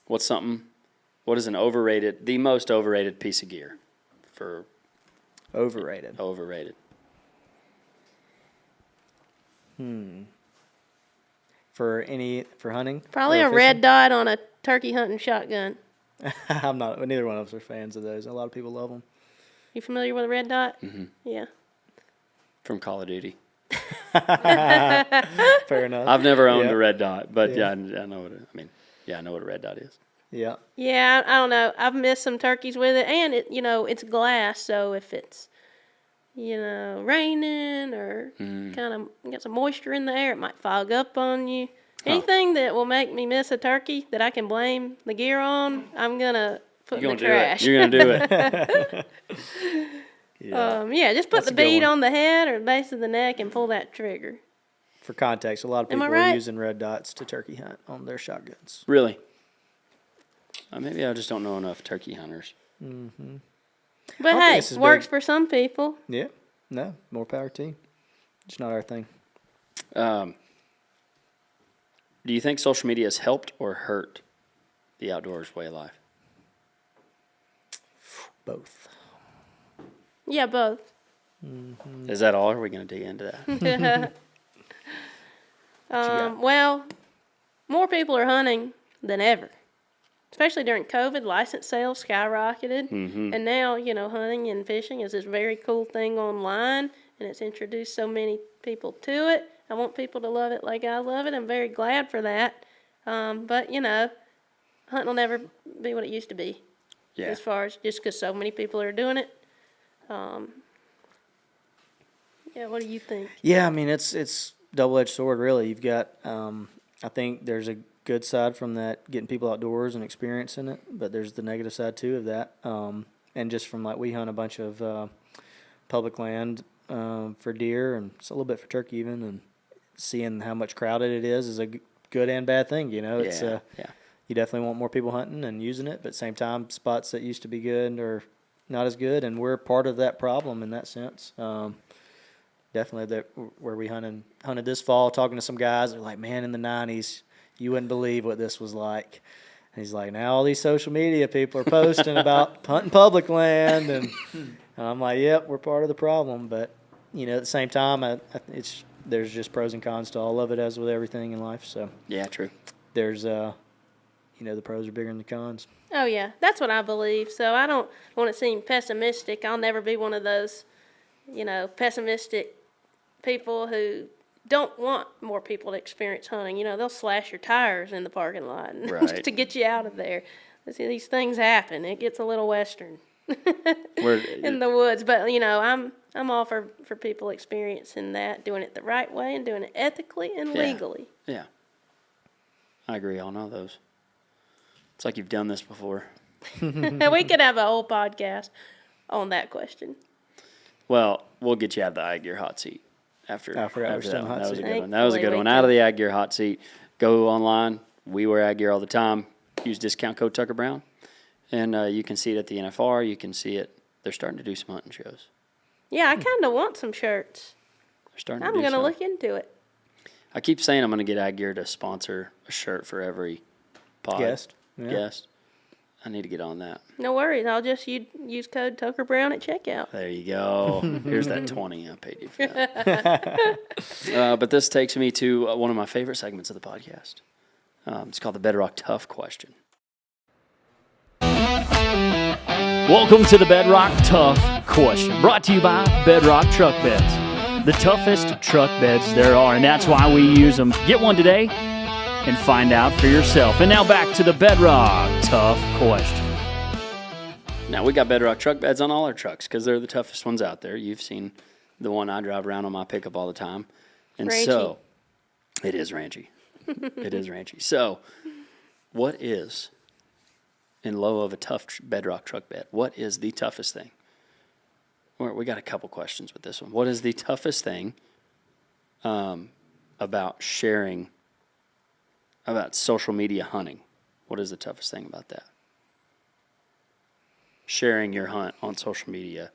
S1: What is the most overrated piece of gear for
S3: Overrated.
S1: overrated?
S3: For hunting?
S2: Probably
S3: or
S2: a
S3: fishing?
S2: red dot on a turkey hunting shotgun.
S3: I'm not. Neither one of us are fans of those. A lot of people love them.
S2: You familiar with a red dot?
S1: Mhm.
S2: Yeah.
S1: From Call of Duty.
S3: Fair enough.
S1: I've never owned
S3: Yeah.
S1: a red dot, but
S3: Yeah.
S1: I know what I know what a red dot is.
S3: Yeah.
S2: Yeah, I don't know. I've missed some turkeys with it, and it's glass, so if it's, raining or kind of got some moisture in the air, it might fog up on you. Anything that will make me miss a turkey that I can blame the gear on, I'm gonna put in the trash.
S1: You're gonna do it.
S3: Yeah.
S2: Just put
S3: That's
S2: the
S3: a good
S2: bead
S3: one.
S2: on the head or the base of the neck and pull that trigger.
S3: For context, a lot of
S2: Am I
S3: people are
S2: right?
S3: using red dots to turkey hunt on their shotguns.
S1: Really? Maybe I just don't know enough turkey hunters.
S2: But
S3: don't
S2: hey,
S3: think this is
S2: works
S3: big.
S2: for some people.
S3: Yeah. No, more power to you. It's not our thing.
S1: Do you think social media has helped or hurt the outdoors way of life?
S3: Both.
S2: Yeah, both.
S1: Is that all? Or are we going to dig into that?
S3: got?
S2: Well, more people are hunting than ever. especially during COVID, license sales skyrocketed.
S1: Mm-hmm.
S2: And now, hunting and fishing is this very cool thing online, and it's introduced so many people to it. I want people to love it like I love it. I'm very glad for that. But, hunting will never be what it used to be.
S1: Yeah.
S2: As far as just because so many people are doing it. Yeah, what do you think?
S3: Yeah, I mean, it's double-edged sword, really. You've got, I think there's a good side from that, getting people outdoors and experiencing it, but there's the negative side, too, of that. And just from, we hunt a bunch of public land for deer, and it's a little bit for turkey even, and seeing how much crowded it is a good and bad thing, It's,
S1: Yeah.
S3: you definitely want more people hunting and using it, but at the same time, spots that used to be good are not as good, and we're part of that problem in that sense. Definitely where we hunted this fall, talking to some guys, they're like, man, in the 90s, you wouldn't believe what this was like. And he's like, now all these social media people are posting about hunting public land, and I'm like, yep, we're part of the problem. But, at the same time, there's just pros and cons to all of it, as with everything in life. So
S1: Yeah, true.
S3: there's, the pros are bigger than the cons.
S2: Oh, yeah, that's what I believe. So I don't want to seem pessimistic. I'll never be one of those, pessimistic people who don't want more people to experience hunting. They'll slash your tires in the parking lot just to get you out of there. See, these things happen. It gets a little western in the woods. But, I'm all for people experiencing that, doing it the right way and doing it ethically and legally.
S1: Yeah. I agree on all those. It's like you've done this before.
S2: We could have a whole podcast on that question.
S1: Well, we'll get you out of the ag gear hot seat after
S3: I forgot we're still in the hot
S1: That was a
S3: seat.
S1: good one. That was a good
S2: Thankfully,
S1: one.
S2: we
S1: Out of
S2: can.
S1: the ag gear hot seat. Go online. We wear ag gear all the time. Use discount code TuckerBrown. And you can see it at the NFR. You can see it. They're starting to do some hunting shows.
S2: Yeah, I kind of want some shirts.
S1: They're starting
S2: I'm
S1: to do
S2: going to
S1: some.
S2: look into it.
S1: I keep saying I'm going to get ag gear to sponsor a shirt for every
S3: Guest. Yeah.
S1: guest. I need to get on that.
S2: No worries. I'll just use code TuckerBrown at checkout.
S1: There you go. Here's that 20 I paid you for that. But this takes me to one of my favorite segments of the podcast. It's called the Bedrock Tough Question.
S5: Welcome to the Bedrock Tough Question, brought to you by Bedrock Truck Beds. The toughest truck beds there are, and that's why we use them. Get one today and find out for yourself. And now back to the Bedrock Tough Question.
S1: Now, we got Bedrock truck beds on all our trucks because they're the toughest ones out there. You've seen the one I drive around on my pickup all the time. And
S2: Ranchy.
S1: so, it is ranchy. It is ranchy. So, what is, in low of a tough bedrock truck bed, what is the toughest thing? We got a couple questions with this one. What is the toughest thing about sharing, about social media hunting? What is the toughest thing about that? Sharing your hunt on social media.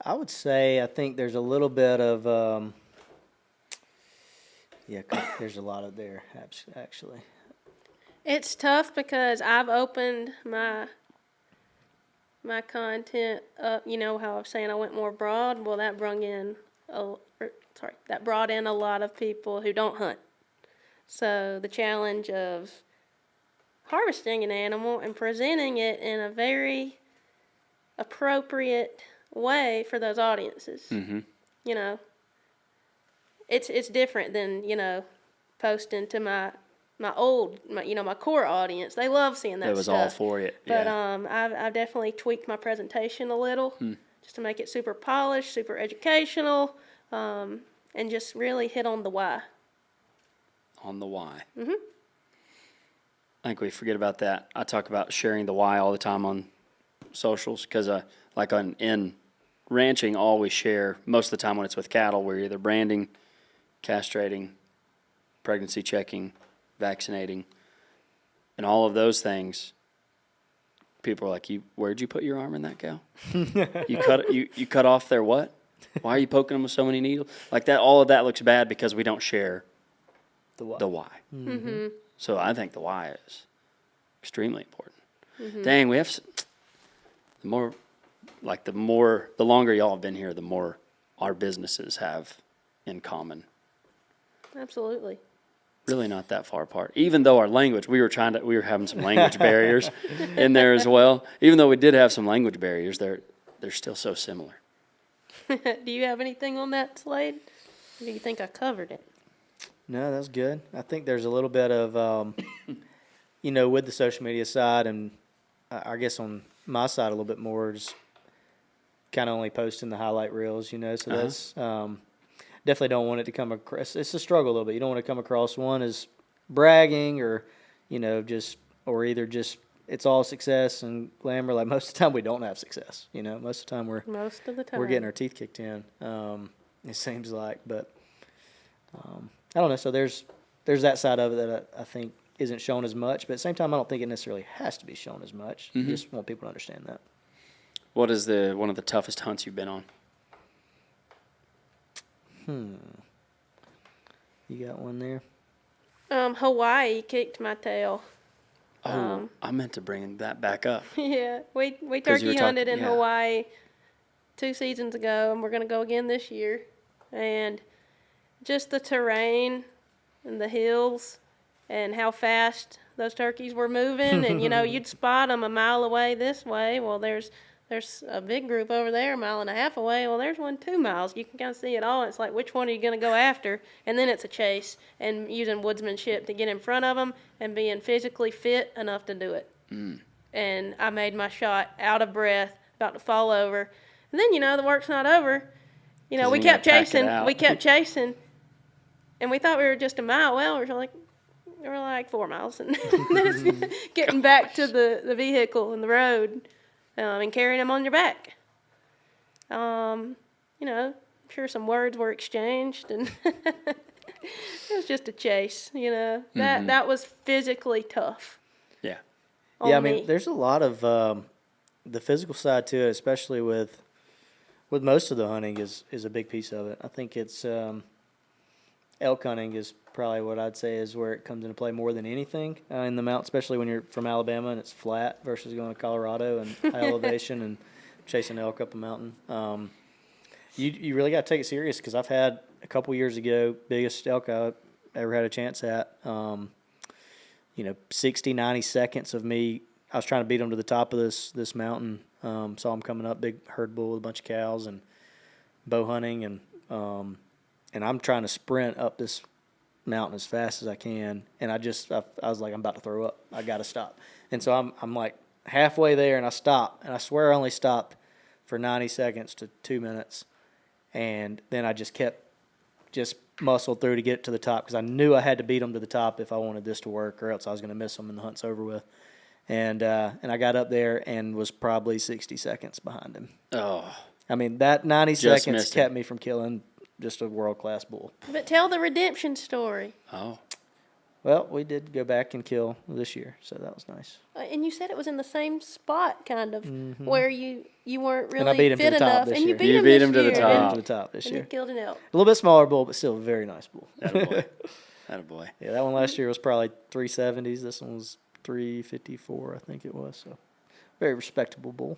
S3: I would say I think there's a little bit of there's a lot of there actually.
S2: It's tough because I've opened my content up. You know how I was saying I went more broad? Well, that brought in a lot of people who don't hunt. So the challenge of harvesting an animal and presenting it in a very appropriate way for those audiences.
S1: Mm-hmm.
S2: It's different than, posting to my core audience. They love seeing that
S1: It was
S2: stuff.
S1: all for it.
S2: But
S1: Yeah.
S2: I've definitely tweaked my presentation a little just to make it super polished, super educational, and just really hit on the why.
S1: On the why.
S2: Mm-hmm.
S1: I think we forget about that. I talk about sharing the why all the time on socials because, in ranching, all we share most of the time when it's with cattle, we're either branding, castrating, pregnancy checking, vaccinating, and all of those things. People are like, where'd you put your arm in that cow? You cut off their what? Why are you poking them with so many needles? Like that, all of that looks bad because we don't share the why.
S2: Mm-hmm.
S1: So I think the why is extremely important. Mm-hmm. Dang, we have the longer y'all have been here, the more our businesses have in common.
S2: Absolutely.
S1: really not that far apart. Even though our language, we were having some language barriers in there as well. Even though we did have some language barriers, they're still so similar.
S2: Do you have anything on that, Slade? Or do you think I covered it?
S3: No, that's good. I think there's a little bit of, with the social media side, and I guess on my side a little bit more, just kind of only posting the highlight reels, so that's definitely don't want it to come across. It's a struggle a little bit. You don't want to come across one as bragging or, either just it's all success and glamour. Like most of the time we don't have success, most of the time we're getting our teeth kicked in. It seems like, but I don't know. So there's that side of it that I think isn't shown as much, but at the same time I don't think it necessarily has to be shown as much.
S1: Mm-hmm.
S3: Just want people to understand that.
S1: What is one of the toughest hunts you've been on?
S3: You got one there?
S2: Hawaii kicked my tail.
S1: Oh, I meant to bring that back up.
S2: Yeah, we
S1: 'Cause you were
S2: turkey hunted
S1: talking-
S2: in
S1: yeah.
S2: Hawaii 2 seasons ago, and we're going to go again this year. And just the terrain and the hills and how fast those turkeys were moving. And, you'd spot them a mile away this way. Well, there's a big group over there a mile and a half away. Well, there's one 2 miles. You can kind of see it all. It's like, which one are you going to go after? And then it's a chase and using woodsmanship to get in front of them and being physically fit enough to do it. And I made my shot out of breath, about to fall over. And then, the work's not over. We
S1: then you
S2: kept
S1: gotta pack it
S2: chasing.
S1: out.
S2: We kept chasing. And we thought we were just a mile. Well, we're like 4 miles. And then it's getting back to the vehicle and the road. And carrying them on your back. I'm sure some words were exchanged, and it was just a chase. That was physically tough.
S1: Yeah.
S3: Yeah,
S2: on me.
S3: there's a lot of the physical side to it, especially with most of the hunting is a big piece of it. I think it's elk hunting is probably what I'd say is where it comes into play more than anything in the mountain, especially when you're from Alabama and it's flat versus going to Colorado and high elevation and chasing elk up a mountain. You really got to take it serious because I've had a couple years ago, biggest elk I ever had a chance at, 60, 90 seconds of me. I was trying to beat them to the top of this mountain. Saw them coming up, big herd bull with a bunch of cows and bow hunting. And I'm trying to sprint up this mountain as fast as I can, and I was like, I'm about to throw up. I got to stop. And so I'm like halfway there, and I stop, and I swear I only stopped for 90 seconds to 2 minutes, and then I just kept muscled through to get to the top because I knew I had to beat them to the top if I wanted this to work, or else I was going to miss them and the hunt's over with. And I got up there and was probably 60 seconds behind him.
S1: Oh.
S3: I mean, that 90
S1: Just
S3: seconds
S1: missed
S3: kept
S1: him.
S3: me from killing just a world-class bull.
S2: But tell the redemption story.
S1: Oh.
S3: Well, we did go back and kill this year, so that was nice.
S2: And you said it was in the same spot, kind of, where you weren't
S3: And I beat
S2: really
S3: him to
S2: fit
S3: the top
S2: enough.
S3: this
S2: And you
S3: year.
S2: beat
S1: You
S2: him
S1: beat
S2: this
S1: him to the
S2: year,
S1: top.
S2: and-
S3: To the top this
S2: And
S3: year.
S2: you killed an elk.
S3: A little bit smaller bull, but still a very nice bull.
S1: Attaboy. Attaboy.
S3: Yeah, that one last year was probably 370s. This one was 354, I think it was. So, very respectable bull.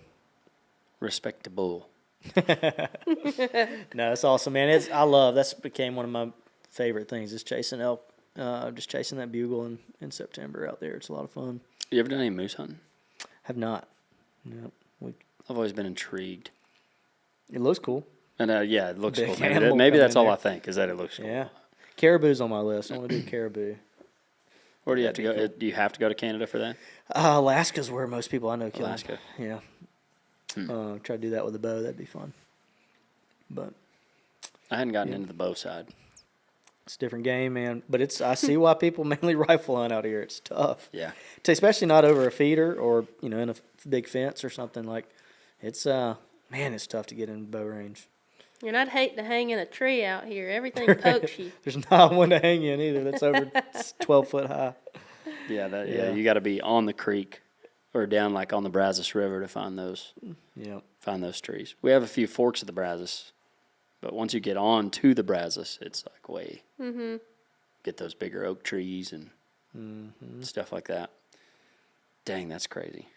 S1: Respectable.
S3: No, it's awesome, man. That's became one of my favorite things is chasing elk. Just chasing that bugle in September out there. It's a lot of fun.
S1: You ever done any moose hunting?
S3: Have not. No,
S1: I've always been intrigued.
S3: it looks cool.
S1: And yeah, it looks
S3: Big
S1: cool. Maybe,
S3: animal
S1: maybe
S3: come
S1: that's
S3: in
S1: all
S3: there.
S1: I think is that it looks cool.
S3: Yeah, caribou's on my list. I want to do caribou.
S1: Where do you have to go? Do you have to go to Canada for that?
S3: Alaska's where most people I know kill 'em.
S1: Alaska.
S3: Yeah. Try to do that with a bow. That'd be fun. But
S1: I hadn't gotten into the bow side.
S3: it's a different game, man. But I see why people mainly rifle hunt out here. It's tough.
S1: Yeah.
S3: Especially not over a feeder or, in a big fence or something like. It's it's tough to get in bow range.
S2: And I'd hate to hang in a tree out here. Everything pokes you.
S3: There's not one to hang in either. That's over 12 foot high.
S1: Yeah,
S3: Yeah.
S1: you got to be on the creek or down like on the Brazos River to find those trees. We have a few forks of the Brazos, but once you get on to the Brazos, it's like way. Get those bigger oak trees and stuff like that. Dang, that's crazy.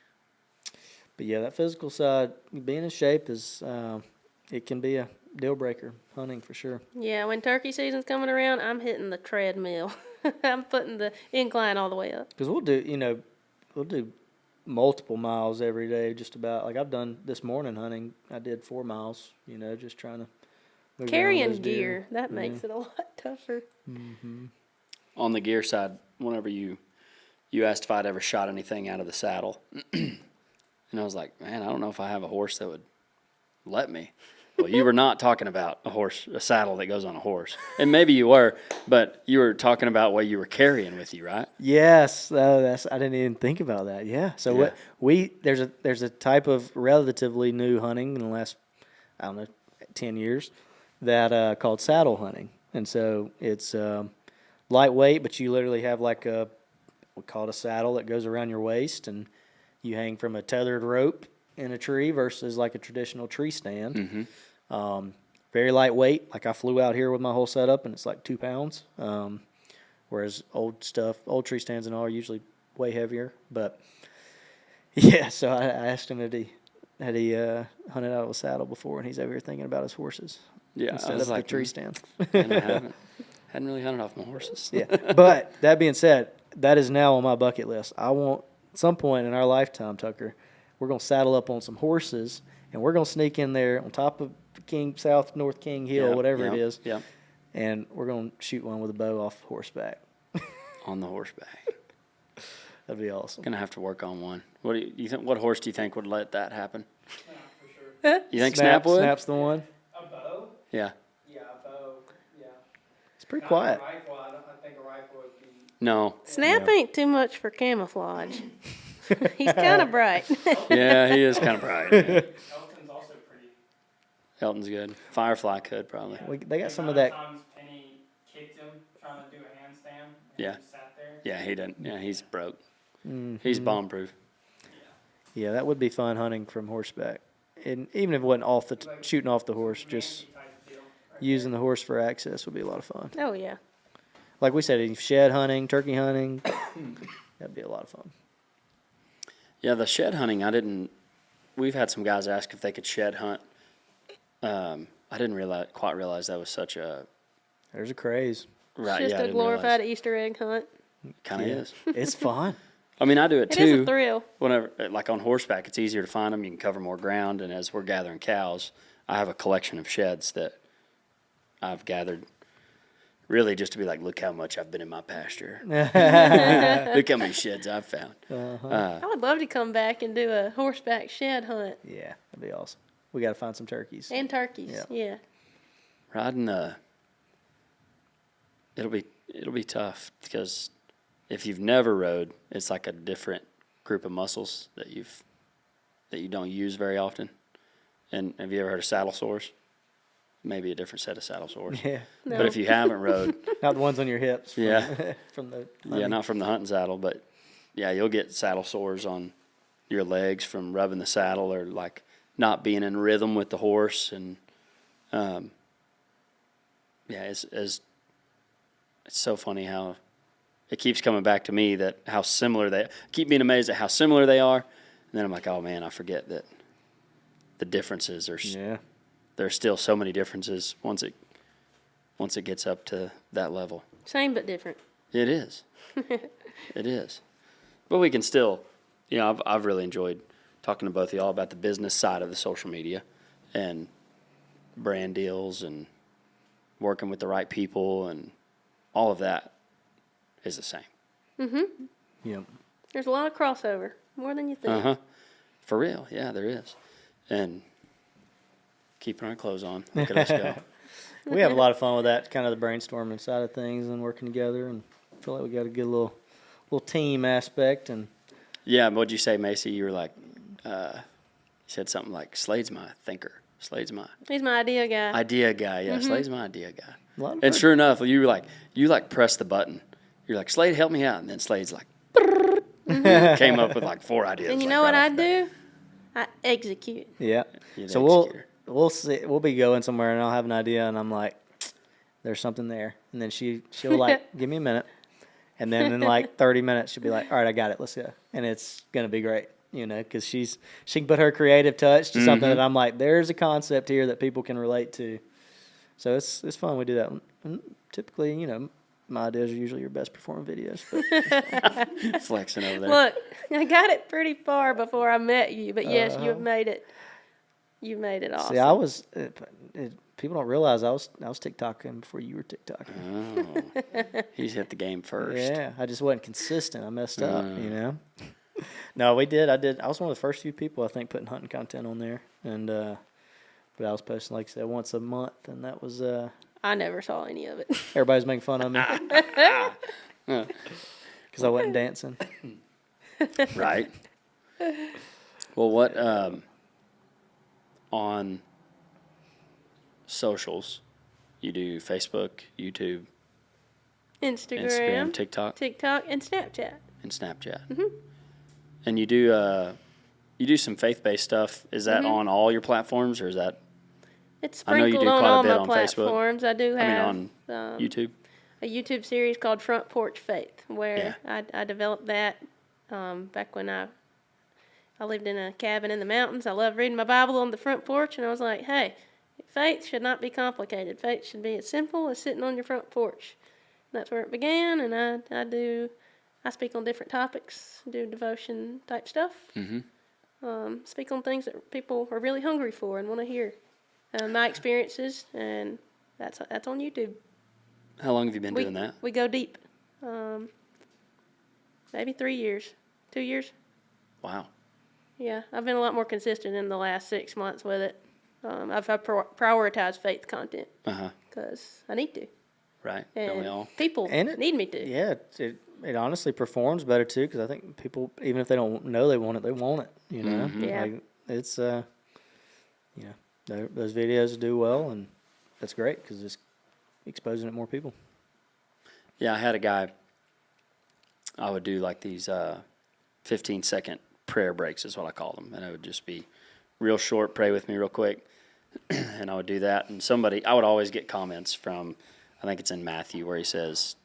S3: But yeah, that physical side, being in shape is it can be a deal breaker hunting for sure.
S2: Yeah, when turkey season's coming around, I'm hitting the treadmill. I'm putting the incline all the way up.
S3: Because we'll do multiple miles every day, just about. Like I've done this morning hunting. I did 4 miles, just trying to move around
S2: Carrying
S3: those deer.
S2: gear, that makes it a lot tougher.
S1: On the gear side, whenever you asked if I'd ever shot anything out of the saddle, and I was like, man, I don't know if I have a horse that would let me. Well, you were not talking about a saddle that goes on a horse. And maybe you were, but you were talking about what you were carrying with you, right?
S3: Yes, I didn't even think about that. Yeah. So
S1: Yeah.
S3: there's a type of relatively new hunting in the last 10 years that called saddle hunting, and so it's lightweight, but you literally have like we call it a saddle that goes around your waist, and you hang from a tethered rope in a tree versus like a traditional tree stand.
S1: Mm-hmm.
S3: Very lightweight. Like I flew out here with my whole setup, and it's like 2 pounds. Whereas old tree stands and all are usually way heavier. But yeah, so I asked him had he hunted out of a saddle before, and he's over here thinking about his horses.
S1: Yeah,
S3: instead
S1: I was
S3: of
S1: like,
S3: the tree stand.
S1: And I hadn't really hunted off my horses.
S3: Yeah, but that being said, that is now on my bucket list. I want at some point in our lifetime, Tucker, we're gonna saddle up on some horses, and we're gonna sneak in there on top of North King Hill, whatever it is.
S1: Yeah.
S3: And we're going to shoot one with a bow off horseback.
S1: On the horseback.
S3: That'd be awesome.
S1: Gonna have to work on one. What do you think? What horse do you think would let that happen?
S4: Snap for sure.
S1: You think Snap would?
S3: Snap's the one.
S4: A bow?
S1: Yeah.
S4: Yeah, a bow. Yeah.
S3: It's pretty
S4: Not
S3: quiet.
S4: A rifle. I think a rifle would be.
S1: No.
S2: Snap ain't too much for camouflage. He's kind of bright.
S1: Yeah, he is kind of bright. Yeah.
S4: Elton's also pretty.
S1: Elton's good. Firefly could probably.
S3: They got some of
S4: amount
S3: that.
S4: Times Penny kicked him trying to do a handstand. And
S1: Yeah.
S4: He sat there.
S1: Yeah, he didn't. Yeah, he's broke.
S3: Mm-hmm.
S1: He's bomb proof.
S3: Yeah, that would be fun hunting from horseback. And even if it wasn't shooting off the horse, just
S4: Manatee type deal right
S3: using the horse for access would be a lot of fun.
S2: Oh, yeah.
S3: Like we said, shed hunting, turkey hunting, that'd be a lot of fun.
S1: Yeah, the shed hunting, we've had some guys ask if they could shed hunt. I didn't quite realize that was such a,
S3: There's a craze.
S1: right,
S2: Just
S1: yeah, I
S2: a
S1: didn't
S2: glorified
S1: realize.
S2: Easter egg hunt.
S1: Kind of
S3: Yeah.
S1: is.
S3: It's fun.
S1: I mean, I do it
S2: It
S1: too.
S2: is a thrill.
S1: Whenever, like on horseback, it's easier to find them. You can cover more ground. And as we're gathering cows, I have a collection of sheds that I've gathered really just to be like, look how much I've been in my pasture. Look how many sheds I've found.
S2: I would love to come back and do a horseback shed hunt.
S3: Yeah, that'd be awesome. We got to find some turkeys.
S2: And turkeys. Yeah.
S1: Riding it'll be tough because if you've never rode, it's like a different group of muscles that you don't use very often. And have you ever heard of saddle sores? Maybe a different set of saddle sores.
S3: Yeah.
S2: No.
S1: But if you haven't rode,
S3: Not the ones on your hips. From,
S1: Yeah.
S3: from the
S1: yeah, not from the hunting saddle, but yeah, you'll get saddle sores on your legs from rubbing the saddle or like not being in rhythm with the horse. And yeah, it's so funny how it keeps coming back to me that how similar I keep being amazed at how similar they are. And then I'm like, oh man, I forget that the differences are,
S3: Yeah.
S1: there's still so many differences once it gets up to that level.
S2: Same but different.
S1: It is. It is. But we can still, I've really enjoyed talking to both of y'all about the business side of the social media and brand deals and working with the right people and all of that is the same.
S3: Yep.
S2: There's a lot of crossover, more than you think.
S1: Uh-huh. For real. Yeah, there is. And keeping our clothes on. Look at us go.
S3: We have a lot of fun with that, kind of the brainstorming side of things and working together, and I feel like we got a good little team aspect. And
S1: Yeah, what'd you say, Macy? You were like, you said something like, Slade's my thinker. Slade's my
S2: He's my idea guy.
S1: idea guy. Yeah, Slade's my idea guy.
S3: a lot of
S1: And
S3: fun.
S1: sure enough, you press the button. You're like, Slade, help me out. And then Slade's like, came up with like 4 ideas.
S2: and you
S1: like,
S2: know what
S1: right
S2: I
S1: off the bat.
S2: do? I execute.
S3: Yeah.
S1: You're the
S3: So
S1: executor.
S3: we'll see. We'll be going somewhere, and I'll have an idea, and I'm like, "There's something there," and then she'll like, "Give me a minute," and then in like 30 minutes, she'll be like, "All right, I got it. Let's go," and it's gonna be great, because she can put her creative touch to something that I'm like, "There's a concept here that people can relate to," so it's fun. We do that. And typically, my ideas are usually your best performing videos. But
S1: Flexing over there.
S2: Look, I got it pretty far before I met you, but yes, you have made it. You made it awesome.
S3: see, I was. People don't realize I was TikToking before you were TikToking.
S1: Oh. He's hit the game first.
S3: Yeah, I just wasn't consistent. I messed up, you know. No, we did. I was one of the first few people I think putting hunting content on there, and but I was posting like I said once a month, and that was
S2: I never saw any of it.
S3: everybody's making fun of me because I wasn't dancing.
S1: Right. Well, what on socials you do? Facebook, YouTube,
S2: Instagram,
S1: TikTok,
S2: and Snapchat.
S1: and Snapchat. Mm-hmm. And you do some faith-based stuff. Is that on all your platforms, or is that?
S2: It's
S1: I know you do
S2: sprinkled on
S1: quite a
S2: all
S1: bit
S2: my
S1: on Facebook.
S2: platforms. I do have
S1: on YouTube.
S2: a YouTube series called Front Porch Faith, where I developed that back when I lived in a cabin in the mountains. I loved reading my Bible on the front porch, and I was like, hey, faith should not be complicated. Faith should be as simple as sitting on your front porch. And that's where it began, and I speak on different topics, do devotion type stuff. Mm-hmm. Speak on things that people are really hungry for and want to hear. My experiences, and that's on YouTube.
S1: How long have you been doing that?
S2: We go deep. Maybe 3 years, 2 years.
S1: Wow.
S2: Yeah, I've been a lot more consistent in the last 6 months with it. I've prioritized faith content because I need to.
S1: Right.
S2: And
S1: Don't we all?
S2: people need me to.
S3: Yeah, it honestly performs better too because I think people, even if they don't know they want it, they want it. You know,
S2: Yeah.
S3: like, it's those videos do well, and that's great because it's exposing it to more people.
S1: Yeah, I had a guy. I would do like these 15-second prayer breaks is what I call them, and it would just be real short. Pray with me real quick, and I would do that. And I would always get comments from. I think it's in Matthew where he says.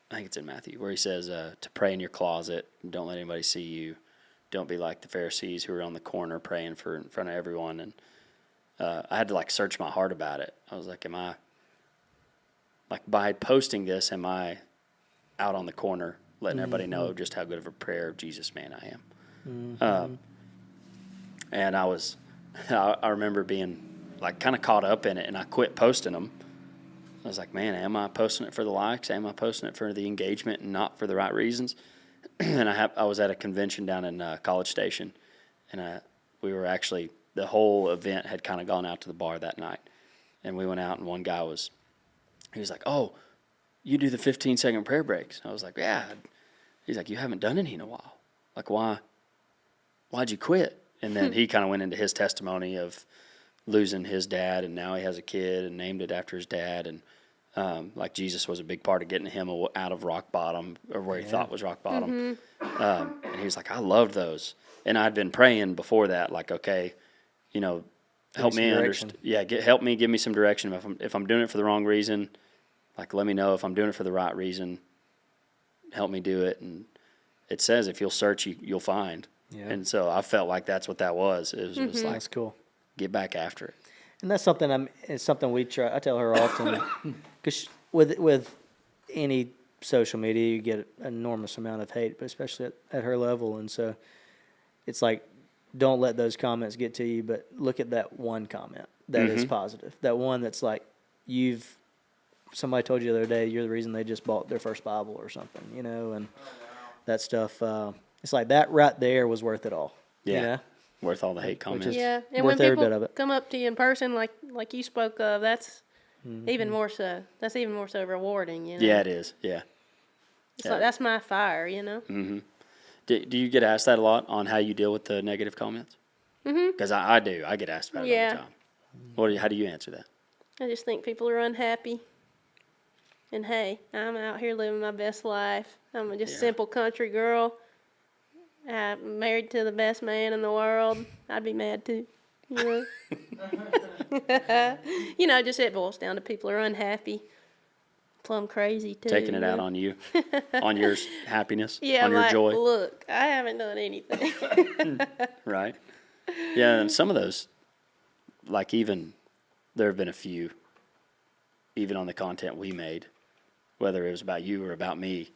S1: To pray in your closet. Don't let anybody see you. Don't be like the Pharisees who were on the corner praying in front of everyone. And I had to like search my heart about it. I was like, am I, like by posting this, am I out on the corner letting everybody know just how good of a prayer of Jesus man I am? And I remember being like kind of caught up in it, and I quit posting them. I was like, man, am I posting it for the likes? Am I posting it for the engagement and not for the right reasons? And I was at a convention down in College Station, and we were actually, the whole event had kind of gone out to the bar that night. And we went out, and one guy was like, oh, you do the 15-second prayer breaks. I was like, yeah. He's like, you haven't done any in a while. Like, why'd you quit? And then he kind of went into his testimony of losing his dad, and now he has a kid and named it after his dad. And like Jesus was a big part of getting him out of rock bottom, or where he thought was rock bottom. And he was like, I loved those. And I'd been praying before that, like, okay, help me understand. Yeah, help me, give me some direction. If I'm doing it for the wrong reason, like, let me know. If I'm doing it for the right reason, help me do it. And it says if you'll search, you'll find. Yeah. And so I felt like that's what that was. It was just like,
S3: that's cool.
S1: Get back after it.
S3: And that's something it's something we try. I tell her often because with any social media, you get an enormous amount of hate, but especially at her level. And so it's like, don't let those comments get to you, but look at that one comment that is positive. That one that's like, somebody told you the other day, you're the reason they just bought their first Bible or something, and that stuff. It's like that right there was worth it all.
S1: Yeah. Worth all the hate comments.
S2: Yeah, and when people come up to you in person, like you spoke of, that's even more so. That's even more so rewarding,
S1: Yeah, it is. Yeah.
S2: It's like, that's my fire,
S1: Mm-hmm. Do you get asked that a lot on how you deal with the negative comments? Mm-hmm. Because I do. I get asked about it all the time. How do you answer that?
S2: I just think people are unhappy. And hey, I'm out here living my best life. I'm a simple country girl. I'm married to the best man in the world. I'd be mad too. Just it boils down to people are unhappy. Plumb crazy too.
S1: Taking it out on you, on your happiness, on your
S2: like,
S1: joy.
S2: Look, I haven't done anything.
S1: Right. Yeah, and some of those, like even there have been a few, even on the content we made, whether it was about you or about me.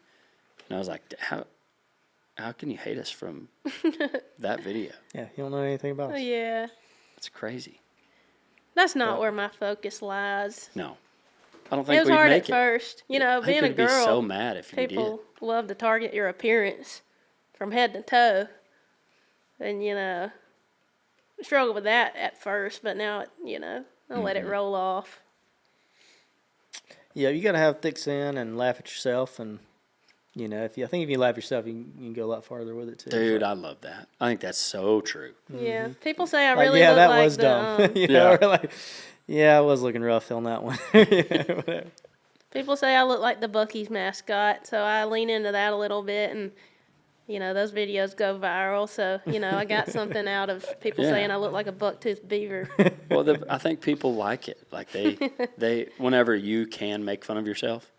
S1: And I was like, how can you hate us from that video?
S3: Yeah, you don't know anything about
S2: Oh,
S3: us.
S2: yeah.
S1: It's crazy.
S2: That's not where my focus lies.
S1: No. I don't
S2: It
S1: think
S2: was
S1: we'd
S2: hard
S1: make
S2: at
S1: it.
S2: first. You know,
S1: I think
S2: being a
S1: we'd be
S2: girl,
S1: so mad if you did.
S2: people love to target your appearance from head to toe. And, you know, struggle with that at first, but now, you know, I'll let it roll off.
S3: Yeah, you got to have thick skin and laugh at yourself, and you know, I think if you laugh yourself, you can go a lot farther with it too.
S1: Dude, I love that. I think that's so true.
S2: Yeah, people say I
S3: Like,
S2: really
S3: yeah,
S2: look
S3: that
S2: like
S3: was
S2: the,
S3: dumb. You know,
S1: Yeah.
S3: or like, yeah, I was looking rough on that one. Yeah, whatever.
S2: people say I look like the Buc-ee's mascot, so I lean into that a little bit, and you know, those videos go viral, so you know, I got something out of people
S1: Yeah.
S2: saying I look like a buck-toothed beaver.
S1: Well, I think people like it. Like they, whenever you can make fun of yourself,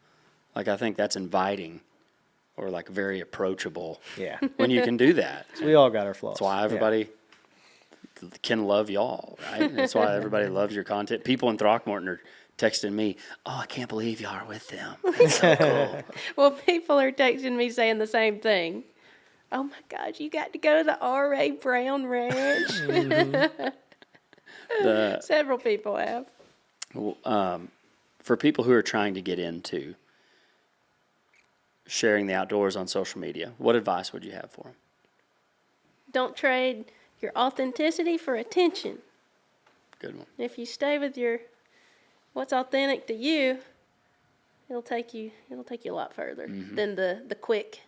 S1: like I think that's inviting, or like very approachable.
S3: Yeah,
S1: When you can do that,
S3: so we all got our flaws.
S1: that's why everybody can love y'all, right? That's why everybody loves your content. People in Throckmorton are texting me, "Oh, I can't believe y'all are with them. It's so cool."
S2: Well, people are texting me saying the same thing. Oh my gosh, you got to go to the R.A. Brown Ranch. Several people have.
S1: For people who are trying to get into sharing the outdoors on social media, what advice would you have for them?
S2: Don't trade your authenticity for attention.
S1: Good one.
S2: If you stay with what's authentic to you, it'll take you a lot further than the quick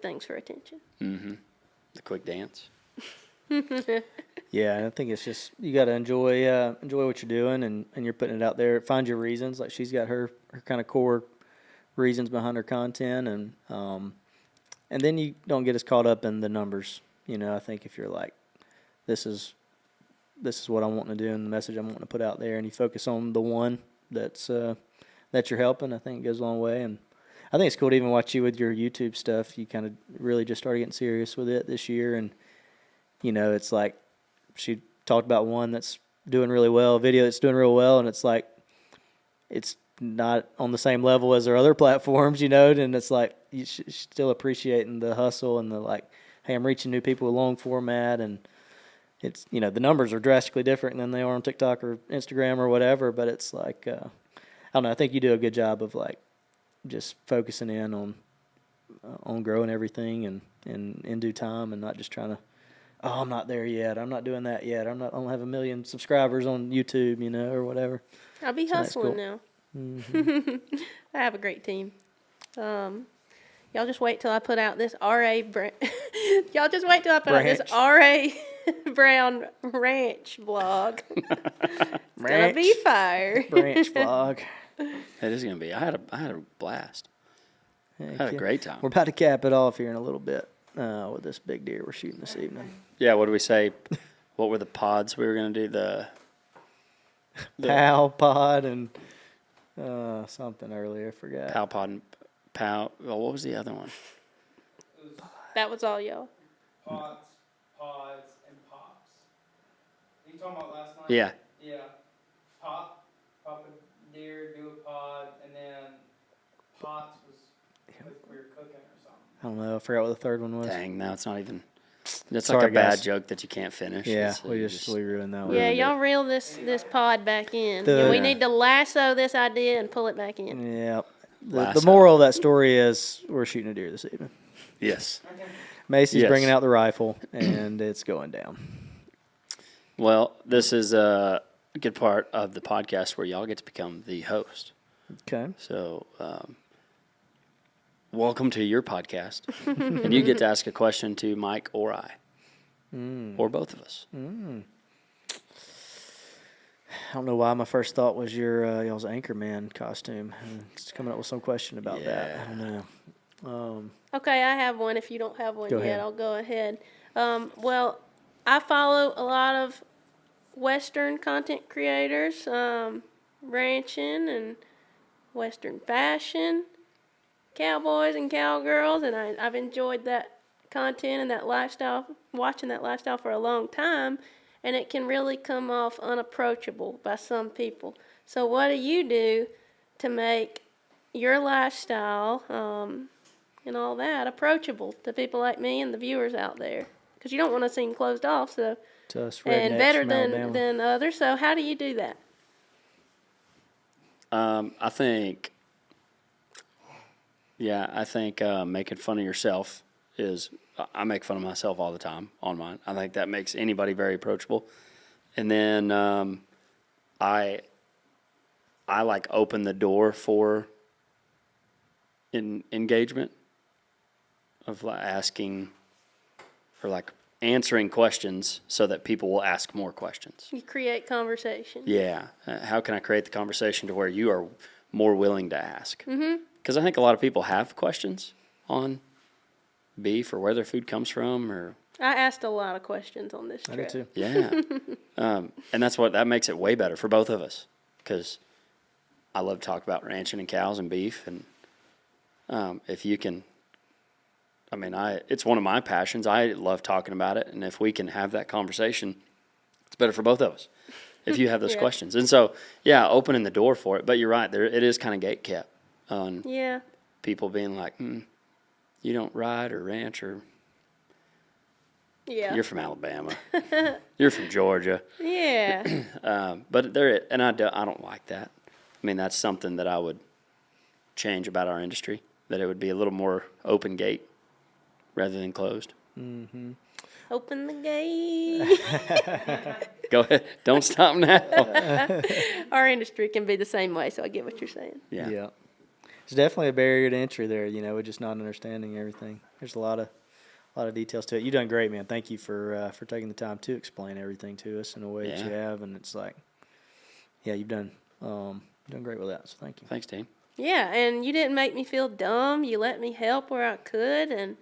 S2: things for attention.
S1: Mm-hmm. The quick dance.
S3: Yeah, and I think it's just you got to enjoy what you're doing, and you're putting it out there. Find your reasons. Like she's got her kind of core reasons behind her content, and then you don't get as caught up in the numbers. You know, I think if you're like, this is what I'm wanting to do and the message I'm wanting to put out there, and you focus on the one that you're helping, I think it goes a long way. And I think it's cool to even watch you with your YouTube stuff. You kind of really just started getting serious with it this year, and you know, it's like she talked about one that's doing really well, a video that's doing real well, and it's like it's not on the same level as their other platforms, you know, and it's like you still appreciating the hustle and the like, hey, I'm reaching new people with long format, and it's, you know, the numbers are drastically different than they are on TikTok or Instagram or whatever, but it's like, I don't know, I think you do a good job of like just focusing in on growing everything and in due time, and not just trying to, oh, I'm not there yet, I'm not doing that yet, I don't have 1 million subscribers on YouTube, you know, or whatever.
S2: I'll be
S3: So that's
S2: hustling
S3: cool.
S2: now.
S3: Mm-hmm.
S2: I have a great team. Y'all just wait till I put out this Y'all just wait till I put out this R.A. Brown Ranch vlog. It's gonna be fire.
S3: Branch vlog.
S1: It is gonna be. I had a blast.
S3: Heck
S1: I had a
S3: yeah.
S1: great time.
S3: We're about to cap it off here in a little bit with this big deer we're shooting this evening.
S1: Yeah. What do we say? What were the pods we were gonna do? The
S3: Pow pod and something earlier, I forgot.
S1: pow pod and pow. Oh, what was the other one?
S2: That was all y'all.
S4: Pods, and pops. Are you talking about last night?
S1: Yeah.
S4: Yeah. Pop a deer, do a pod, and then pots was because we were cooking or something.
S3: I don't know. I forgot what the third one was.
S1: Dang. Now it's not even. That's
S3: Sorry,
S1: like a bad
S3: guys.
S1: joke that you can't finish.
S3: Yeah,
S1: It's,
S3: we ruined that one.
S2: Yeah,
S1: Ruined
S2: y'all reel this pod back in.
S3: The-
S2: We need to lasso this idea and pull it back in.
S3: Yeah. The
S1: Lasso.
S3: moral of that story is we're shooting a deer this evening.
S1: Yes.
S3: Macy's
S1: Yes.
S3: bringing out the rifle, and it's going down.
S1: Well, this is a good part of the podcast where y'all get to become the host.
S3: Okay.
S1: So, welcome to your podcast, and you get to ask a question to Mike or I, or both of us.
S3: I don't know why my first thought was your y'all's Anchorman costume. It's coming up with some question about that. I don't know.
S2: Okay, I have one. If you don't have one
S3: Go
S2: yet,
S3: ahead.
S2: I'll go ahead. Well, I follow a lot of Western content creators, ranchin and Western fashion, cowboys and cowgirls, and I've enjoyed that content and that lifestyle, watching that lifestyle for a long time, and it can really come off unapproachable by some people. So what do you do to make your lifestyle and all that approachable to people like me and the viewers out there? Because you don't want to seem closed off, so
S3: To us
S2: and
S3: rednecks
S2: better
S3: from Alabama.
S2: than others. So how do you do that?
S1: I think making fun of yourself I make fun of myself all the time on mine. I think that makes anybody very approachable. And then I like open the door for engagement of like asking or like answering questions so that people will ask more questions.
S2: You create conversation.
S1: Yeah. How can I create the conversation to where you are more willing to ask? Because I think a lot of people have questions on beef or where their food comes from. Or
S2: I asked a lot of questions on this
S3: I
S2: trip.
S3: do too.
S1: yeah. And that makes it way better for both of us because I love to talk about ranching and cows and beef. And if you can, it's one of my passions. I love talking about it. And if we can have that conversation, it's better for both of us if you have those
S2: Yeah.
S1: questions. And so, yeah, opening the door for it. But you're right. It is kind of gate kept on
S2: Yeah.
S1: people being like, you don't ride or ranch or
S2: Yeah.
S1: you're from Alabama. You're from Georgia.
S2: Yeah.
S1: But I don't like that. I mean, that's something that I would change about our industry, that it would be a little more open gate rather than closed.
S2: Open the gate.
S1: Go ahead. Don't stop now.
S2: Our industry can be the same way, so I get what you're saying.
S1: Yeah.
S3: It's definitely a barrier to entry there, with just not understanding everything. There's a lot of details to it. You've done great, man. Thank you for taking the time to explain everything to us in a way that you
S1: Yeah.
S3: have. And it's like, you've done great with that. So thank you.
S1: Thanks, team.
S2: Yeah, and you didn't make me feel dumb. You let me help where I could, and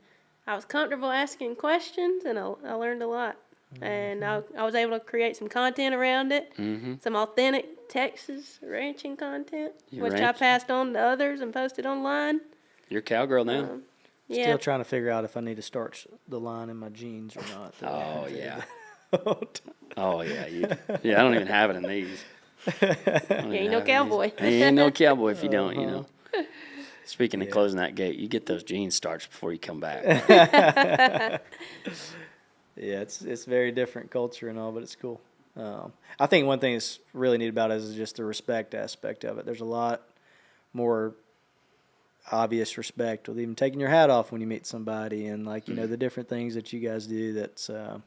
S2: I was comfortable asking questions, and I learned a lot. And I was able to create some content around it, some authentic Texas ranching content,
S1: You
S2: which I
S1: ranch?
S2: passed on to others and posted online.
S1: You're a cowgirl now.
S2: Yeah.
S3: Still trying to figure out if I need to starch the line in my jeans or not.
S1: Oh, yeah. Oh, yeah. I don't even have it in these.
S2: Ain't no cowboy.
S1: Ain't no cowboy if you don't, Speaking of closing that gate, you get those jeans starched before you come back.
S3: Yeah, it's very different culture and all, but it's cool. I think one thing that's really neat about it is just the respect aspect of it. There's a lot more obvious respect with even taking your hat off when you meet somebody and the different things that you guys do. That's I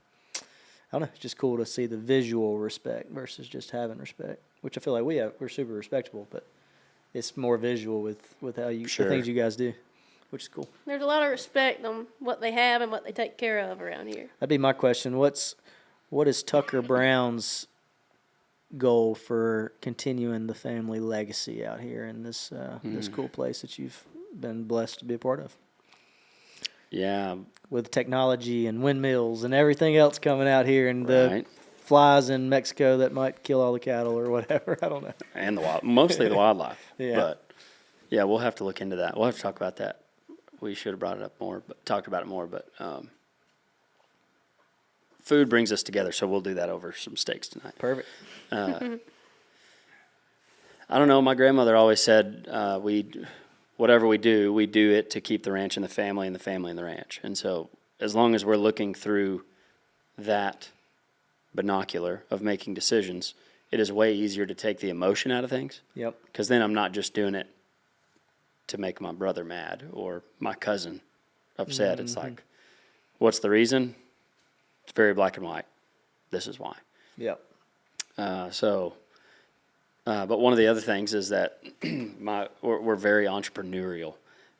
S3: don't know, it's just cool to see the visual respect versus just having respect, which I feel like we're super respectable, but it's more visual with how the things you guys do, which is cool.
S2: There's a lot of respect on what they have and what they take care of around here.
S3: That'd be my question. What is TuckerBrown's goal for continuing the family legacy out here in this this cool place that you've been blessed to be a part of?
S1: Yeah.
S3: With technology and windmills and everything else coming out here and the flies in Mexico that might kill all the cattle or whatever. I don't know.
S1: And mostly the wildlife.
S3: Yeah.
S1: But yeah, we'll have to look into that. We'll have to talk about that. We should have brought it up more, but talked about it more. But food brings us together, so we'll do that over some steaks tonight.
S3: Perfect.
S1: I don't know. My grandmother always said whatever we do it to keep the ranch in the family and the family in the ranch. And so as long as we're looking through that binocular of making decisions, it is way easier to take the emotion out of things.
S3: Yep.
S1: Because then I'm not just doing it to make my brother mad or my cousin upset. It's like, what's the reason? It's very black and white. This is why.
S3: Yep.
S1: But one of the other things is that we're very entrepreneurial,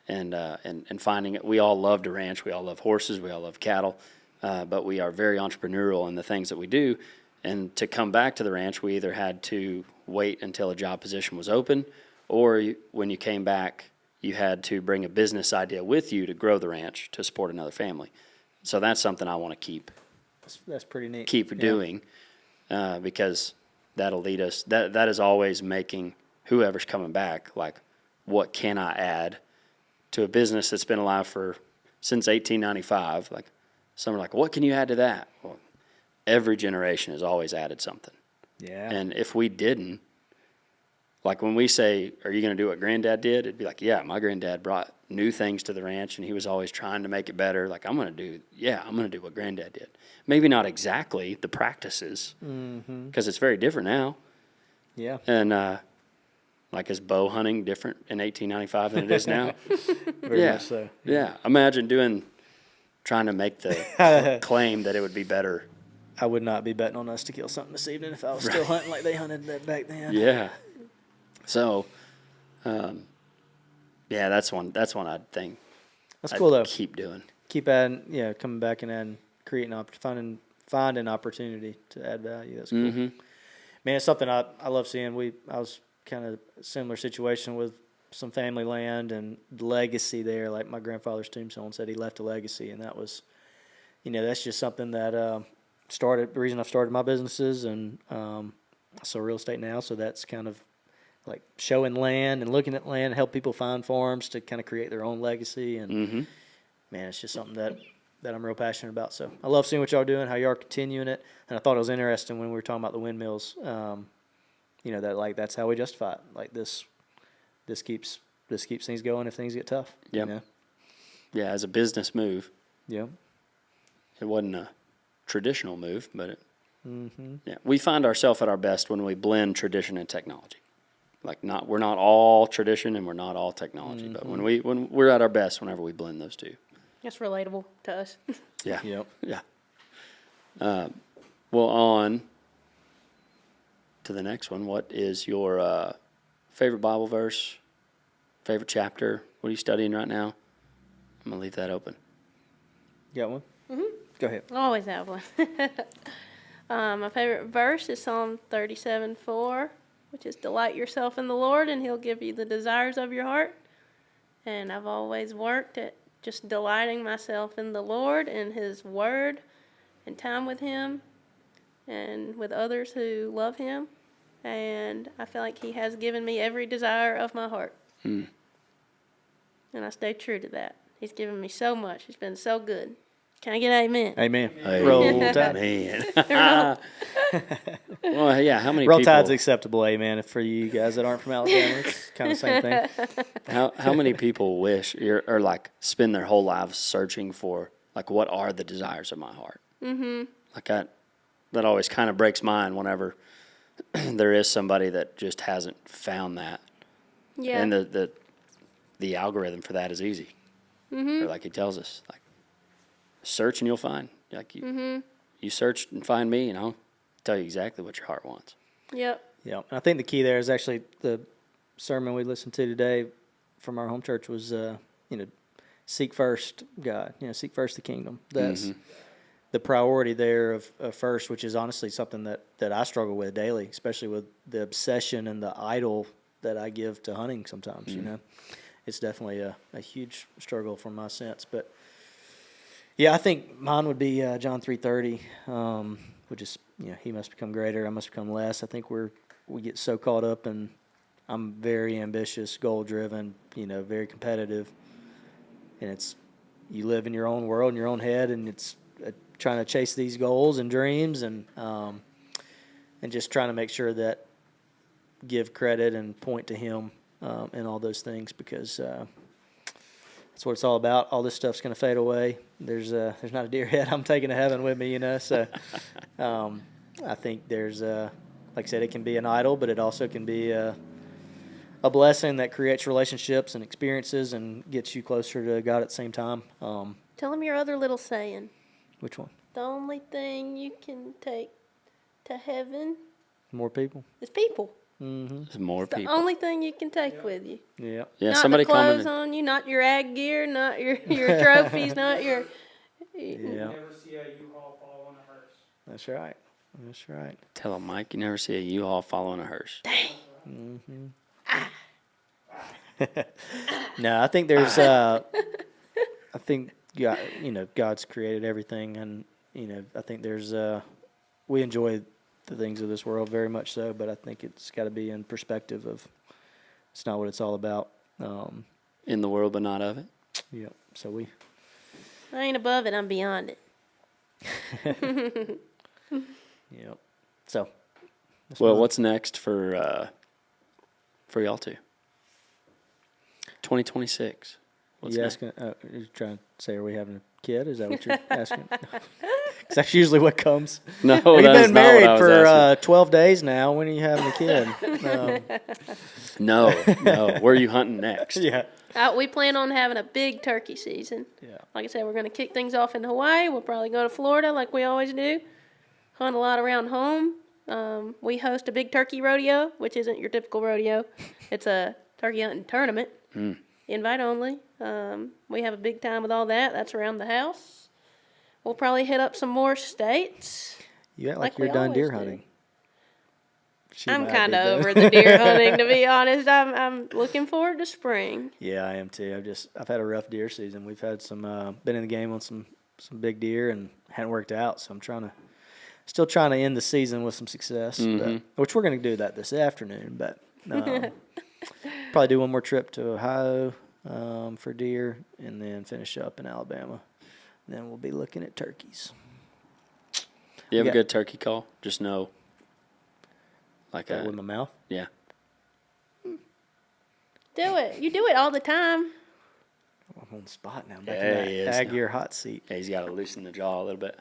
S1: and finding it. We all love to ranch. We all love horses. We all love cattle, but we are very entrepreneurial in the things that we do. And to come back to the ranch, we either had to wait until a job position was open, or when you came back, you had to bring a business idea with you to grow the ranch to support another family. So that's something I want to keep
S3: That's pretty neat.
S1: doing, because that'll lead us. That is always making whoever's coming back, like, what can I add to a business that's been alive since 1895? Like, some are like, what can you add to that? Well, every generation has always added something.
S3: Yeah.
S1: And if we didn't, like when we say, are you going to do what Granddad did? It'd be like, yeah, my granddad brought new things to the ranch, and he was always trying to make it better. Like, I'm going to do what Granddad did. Maybe not exactly the practices, because it's very different now.
S3: Yeah.
S1: And like, is bow hunting different in 1895 than it is now?
S3: Very much so.
S1: Yeah. Imagine trying to make the claim that it would be better.
S3: I would not be betting on us to kill something this evening if I was still hunting like they hunted that back then.
S1: Yeah. So, yeah, that's one I'd think.
S3: That's cool, though.
S1: Keep doing.
S3: Keep adding, coming back and adding, creating, find an opportunity to add value. That's cool.
S1: Mm-hmm.
S3: Man, it's something I love seeing. I was kind of similar situation with some family land and legacy there. Like my grandfather's tombstone said, he left a legacy, and that was, that's just something that the reason I've started my businesses, and I sell real estate now, so that's kind of like showing land and looking at land and help people find farms to kind of create their own legacy. And man, it's just something that I'm real passionate about. So I love seeing what y'all are doing, how y'all are continuing it. And I thought it was interesting when we were talking about the windmills, that like, that's how we justify it. Like this keeps things going if things get tough.
S1: Yep. Yeah. As a business move.
S3: Yeah.
S1: It wasn't a traditional move, but yeah, we find ourselves at our best when we blend tradition and technology. Like we're not all tradition and we're not all technology, but when we're at our best whenever we blend those two.
S2: That's relatable to us.
S1: Yeah.
S3: Yep.
S1: Yeah. Well, on to the next one. What is your favorite Bible verse? Favorite chapter? What are you studying right now? I'm gonna leave that open.
S3: You got one? Mm-hmm. Go ahead.
S2: I always have one. My favorite verse is Psalm 37:4, which is delight yourself in the Lord, and He'll give you the desires of your heart. And I've always worked at just delighting myself in the Lord and His Word and time with Him and with others who love Him. And I feel like He has given me every desire of my heart. And I stay true to that. He's given me so much. He's been so good. Can I get amen?
S3: Amen.
S1: Hey,
S3: Roll Tide.
S1: Man. Well, yeah, how many
S3: Roll
S1: people...
S3: Tide's acceptable, amen. For you guys that aren't from Alabama, it's kind of the same thing.
S1: How many people wish or like spend their whole lives searching for like what are the desires of my heart? Mm-hmm. Like that always kind of breaks mine whenever there is somebody that just hasn't found that.
S2: Yeah.
S1: And the algorithm for that is easy. Or like he tells us, like search and you'll find. Like you search and find me, and I'll tell you exactly what your heart wants.
S2: Yep.
S3: Yeah, and I think the key there is actually the sermon we listened to today from our home church was, seek first God, seek first the kingdom. That's the priority there of first, which is honestly something that I struggle with daily, especially with the obsession and the idol that I give to hunting sometimes, It's definitely a huge struggle from my sense. But, yeah, I think mine would be John 3:30, which is, he must become greater, I must become less. I think we get so caught up, and I'm very ambitious, goal-driven, very competitive. And it's you live in your own world, in your own head, and it's trying to chase these goals and dreams and just trying to make sure that give credit and point to Him and all those things, because that's what it's all about. All this stuff's going to fade away. There's not a deer head I'm taking to heaven with me, So I think there's like I said, it can be an idol, but it also can be a blessing that creates relationships and experiences and gets you closer to God at the same time.
S2: Tell them your other little saying.
S3: Which one?
S2: The only thing you can take to heaven
S3: More people.
S2: is people.
S1: There's more
S2: The
S1: people.
S2: only thing you can take with you.
S3: Yeah.
S1: Yeah,
S2: Not
S1: somebody
S2: the clothes
S1: commented.
S2: on you, not your ag gear, not your trophies, not your...
S3: Yeah.
S4: Never see a U-Haul fall on a hearse.
S3: That's right. That's right.
S1: Tell him, Mike, you never see a U-Haul following a hearse.
S3: No, I think there's I think God, God's created everything, and I think there's we enjoy the things of this world very much so, but I think it's got to be in perspective of it's not what it's all about.
S1: In the world, but not of it.
S3: Yeah. So we.
S2: I ain't above it, I'm beyond it.
S3: Yep. So.
S1: Well, what's next for for y'all too. 2026. What's
S3: You
S1: next?
S3: asking? You're trying to say, are we having a kid? Is that what you're asking? 'Cause that's usually what comes.
S1: No,
S3: We've
S1: that's
S3: been
S1: not what
S3: married
S1: I was
S3: for
S1: asking.
S3: 12 days now. When are you having a kid?
S1: No. Where are you hunting next?
S3: Yeah.
S2: We plan on having a big turkey season.
S3: Yeah.
S2: Like I said, we're going to kick things off in Hawaii. We'll probably go to Florida like we always do. Hunt a lot around home. We host a big turkey rodeo, which isn't your typical rodeo. It's a turkey hunting tournament. Invite only. We have a big time with all that. That's around the house. We'll probably hit up some more states.
S3: You act
S2: Like
S3: like you're
S2: we
S3: done
S2: always
S3: deer
S2: do.
S3: hunting. She
S2: I'm
S3: might be
S2: kind of
S3: done.
S2: over the deer hunting, to be honest. I'm looking forward to spring.
S3: Yeah, I am too. I've had a rough deer season. We've had some been in the game on some big deer and hadn't worked out. So I'm still trying to end the season with some success. But, which we're going to do that this afternoon. But probably do one more trip to Ohio for deer, and then finish up in Alabama. Then we'll be looking at turkeys.
S1: You have
S3: We
S1: a
S3: got-
S1: good turkey call? Just know. Like
S3: With my mouth.
S1: yeah.
S2: Do it. You do it all the time.
S3: I'm on the spot now. Back
S1: Yeah,
S3: in
S1: he
S3: that
S1: is
S3: ag
S1: now.
S3: gear hot seat.
S1: Yeah, he's got to loosen the jaw a little bit.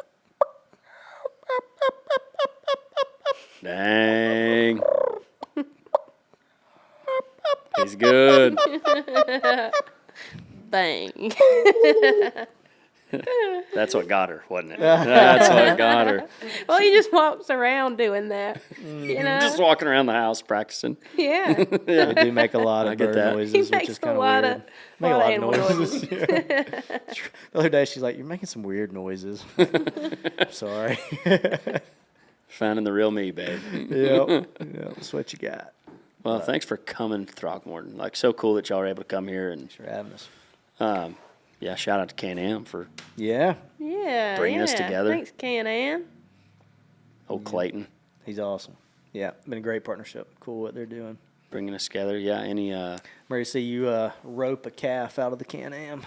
S1: Dang. He's good.
S2: Bang.
S1: That's what got her, wasn't it? That's what got her.
S2: Well, he just walks around doing that. You know?
S1: Just walking around the house practicing.
S2: Yeah.
S3: They do make a lot
S1: I
S3: of
S1: get
S3: bird
S1: that.
S3: noises,
S2: He
S3: which
S2: makes
S3: is
S2: a
S3: kind of
S2: lot
S3: weird.
S2: of
S3: Make a lot of
S2: animal
S3: noises. Yeah. The other day, she's like, "You're making some weird noises." I'm sorry.
S1: Finding the real me, babe.
S3: Yep. That's what you got.
S1: Well, thanks for coming, Throckmorton. Like, so cool that y'all are able to come here. And,
S3: Thanks for having us.
S1: yeah, shout out to Can-Am for
S3: Yeah,
S2: Yeah.
S1: Bringing us
S2: yeah.
S1: together.
S2: Thanks, Can-Am.
S1: old Clayton
S3: he's awesome. Yeah, been a great partnership. Cool what they're doing.
S1: bringing us together. Yeah, any
S3: I'm ready to see you rope a calf out of the Can-Am.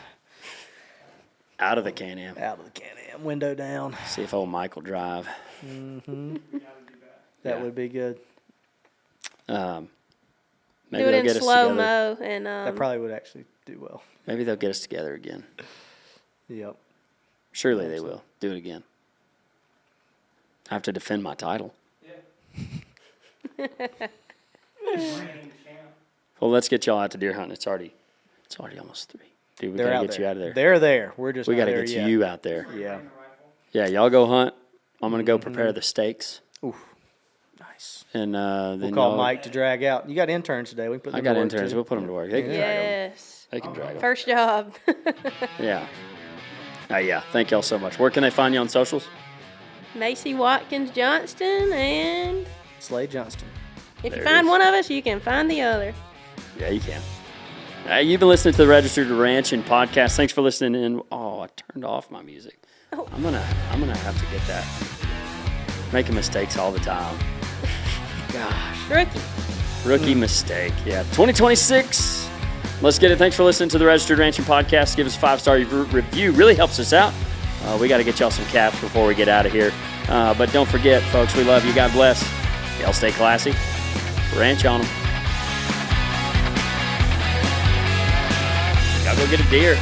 S1: out of the Can-Am.
S3: Out of the Can-Am, window down.
S1: See if old Mike will drive.
S3: That
S1: Yeah.
S3: would be good.
S1: Maybe
S2: Do it
S1: they'll
S2: in
S1: get us
S2: slow
S1: together.
S2: mo and
S3: That probably would actually do well.
S1: Maybe they'll get us together again.
S3: Yep.
S1: Surely they will. Do it again. I have to defend my title.
S4: Yeah. Reigning champ.
S1: Well, let's get y'all out to deer hunting. It's already almost 3. Dude, we
S3: They're
S1: gotta
S3: out
S1: get
S3: there.
S1: you out of there.
S3: They're there. We're just
S1: We
S3: not
S1: gotta
S3: there
S1: get
S3: yet.
S1: you out there.
S3: Yeah.
S4: Bring the rifle.
S1: Yeah, y'all go hunt. I'm gonna go prepare the steaks,
S3: Ooh, nice.
S1: and then
S3: We'll call
S1: y'all-
S3: Mike to drag out. You got interns today. We can put them
S1: I
S3: to
S1: got
S3: work,
S1: interns.
S3: too.
S1: We'll put them to work. They can drag 'em.
S2: yes.
S1: They can drag 'em.
S2: First job.
S1: Yeah. Yeah. Thank y'all so much. Where can they find you on socials?
S2: Macy, Watkins, Johnston, and
S3: Slade Johnston.
S2: if
S1: There
S2: you
S1: it
S2: find
S1: is.
S2: one of us, you can find the other.
S1: Yeah, you can. You've been listening to the Registered Ranchin podcast. Thanks for listening in. Oh, I turned off my music.
S2: Oh.
S1: I'm gonna have to get that. Making mistakes all the time. Gosh. Rookie mistake. Yeah. 2026. Let's get it. Thanks for listening to the Registered Ranchin podcast. Give us a 5-star review. Really helps us out. We got to get y'all some caps before we get out of here. But don't forget, folks, we love you. God bless. Y'all stay classy. Ranch on them. Gotta go get a deer.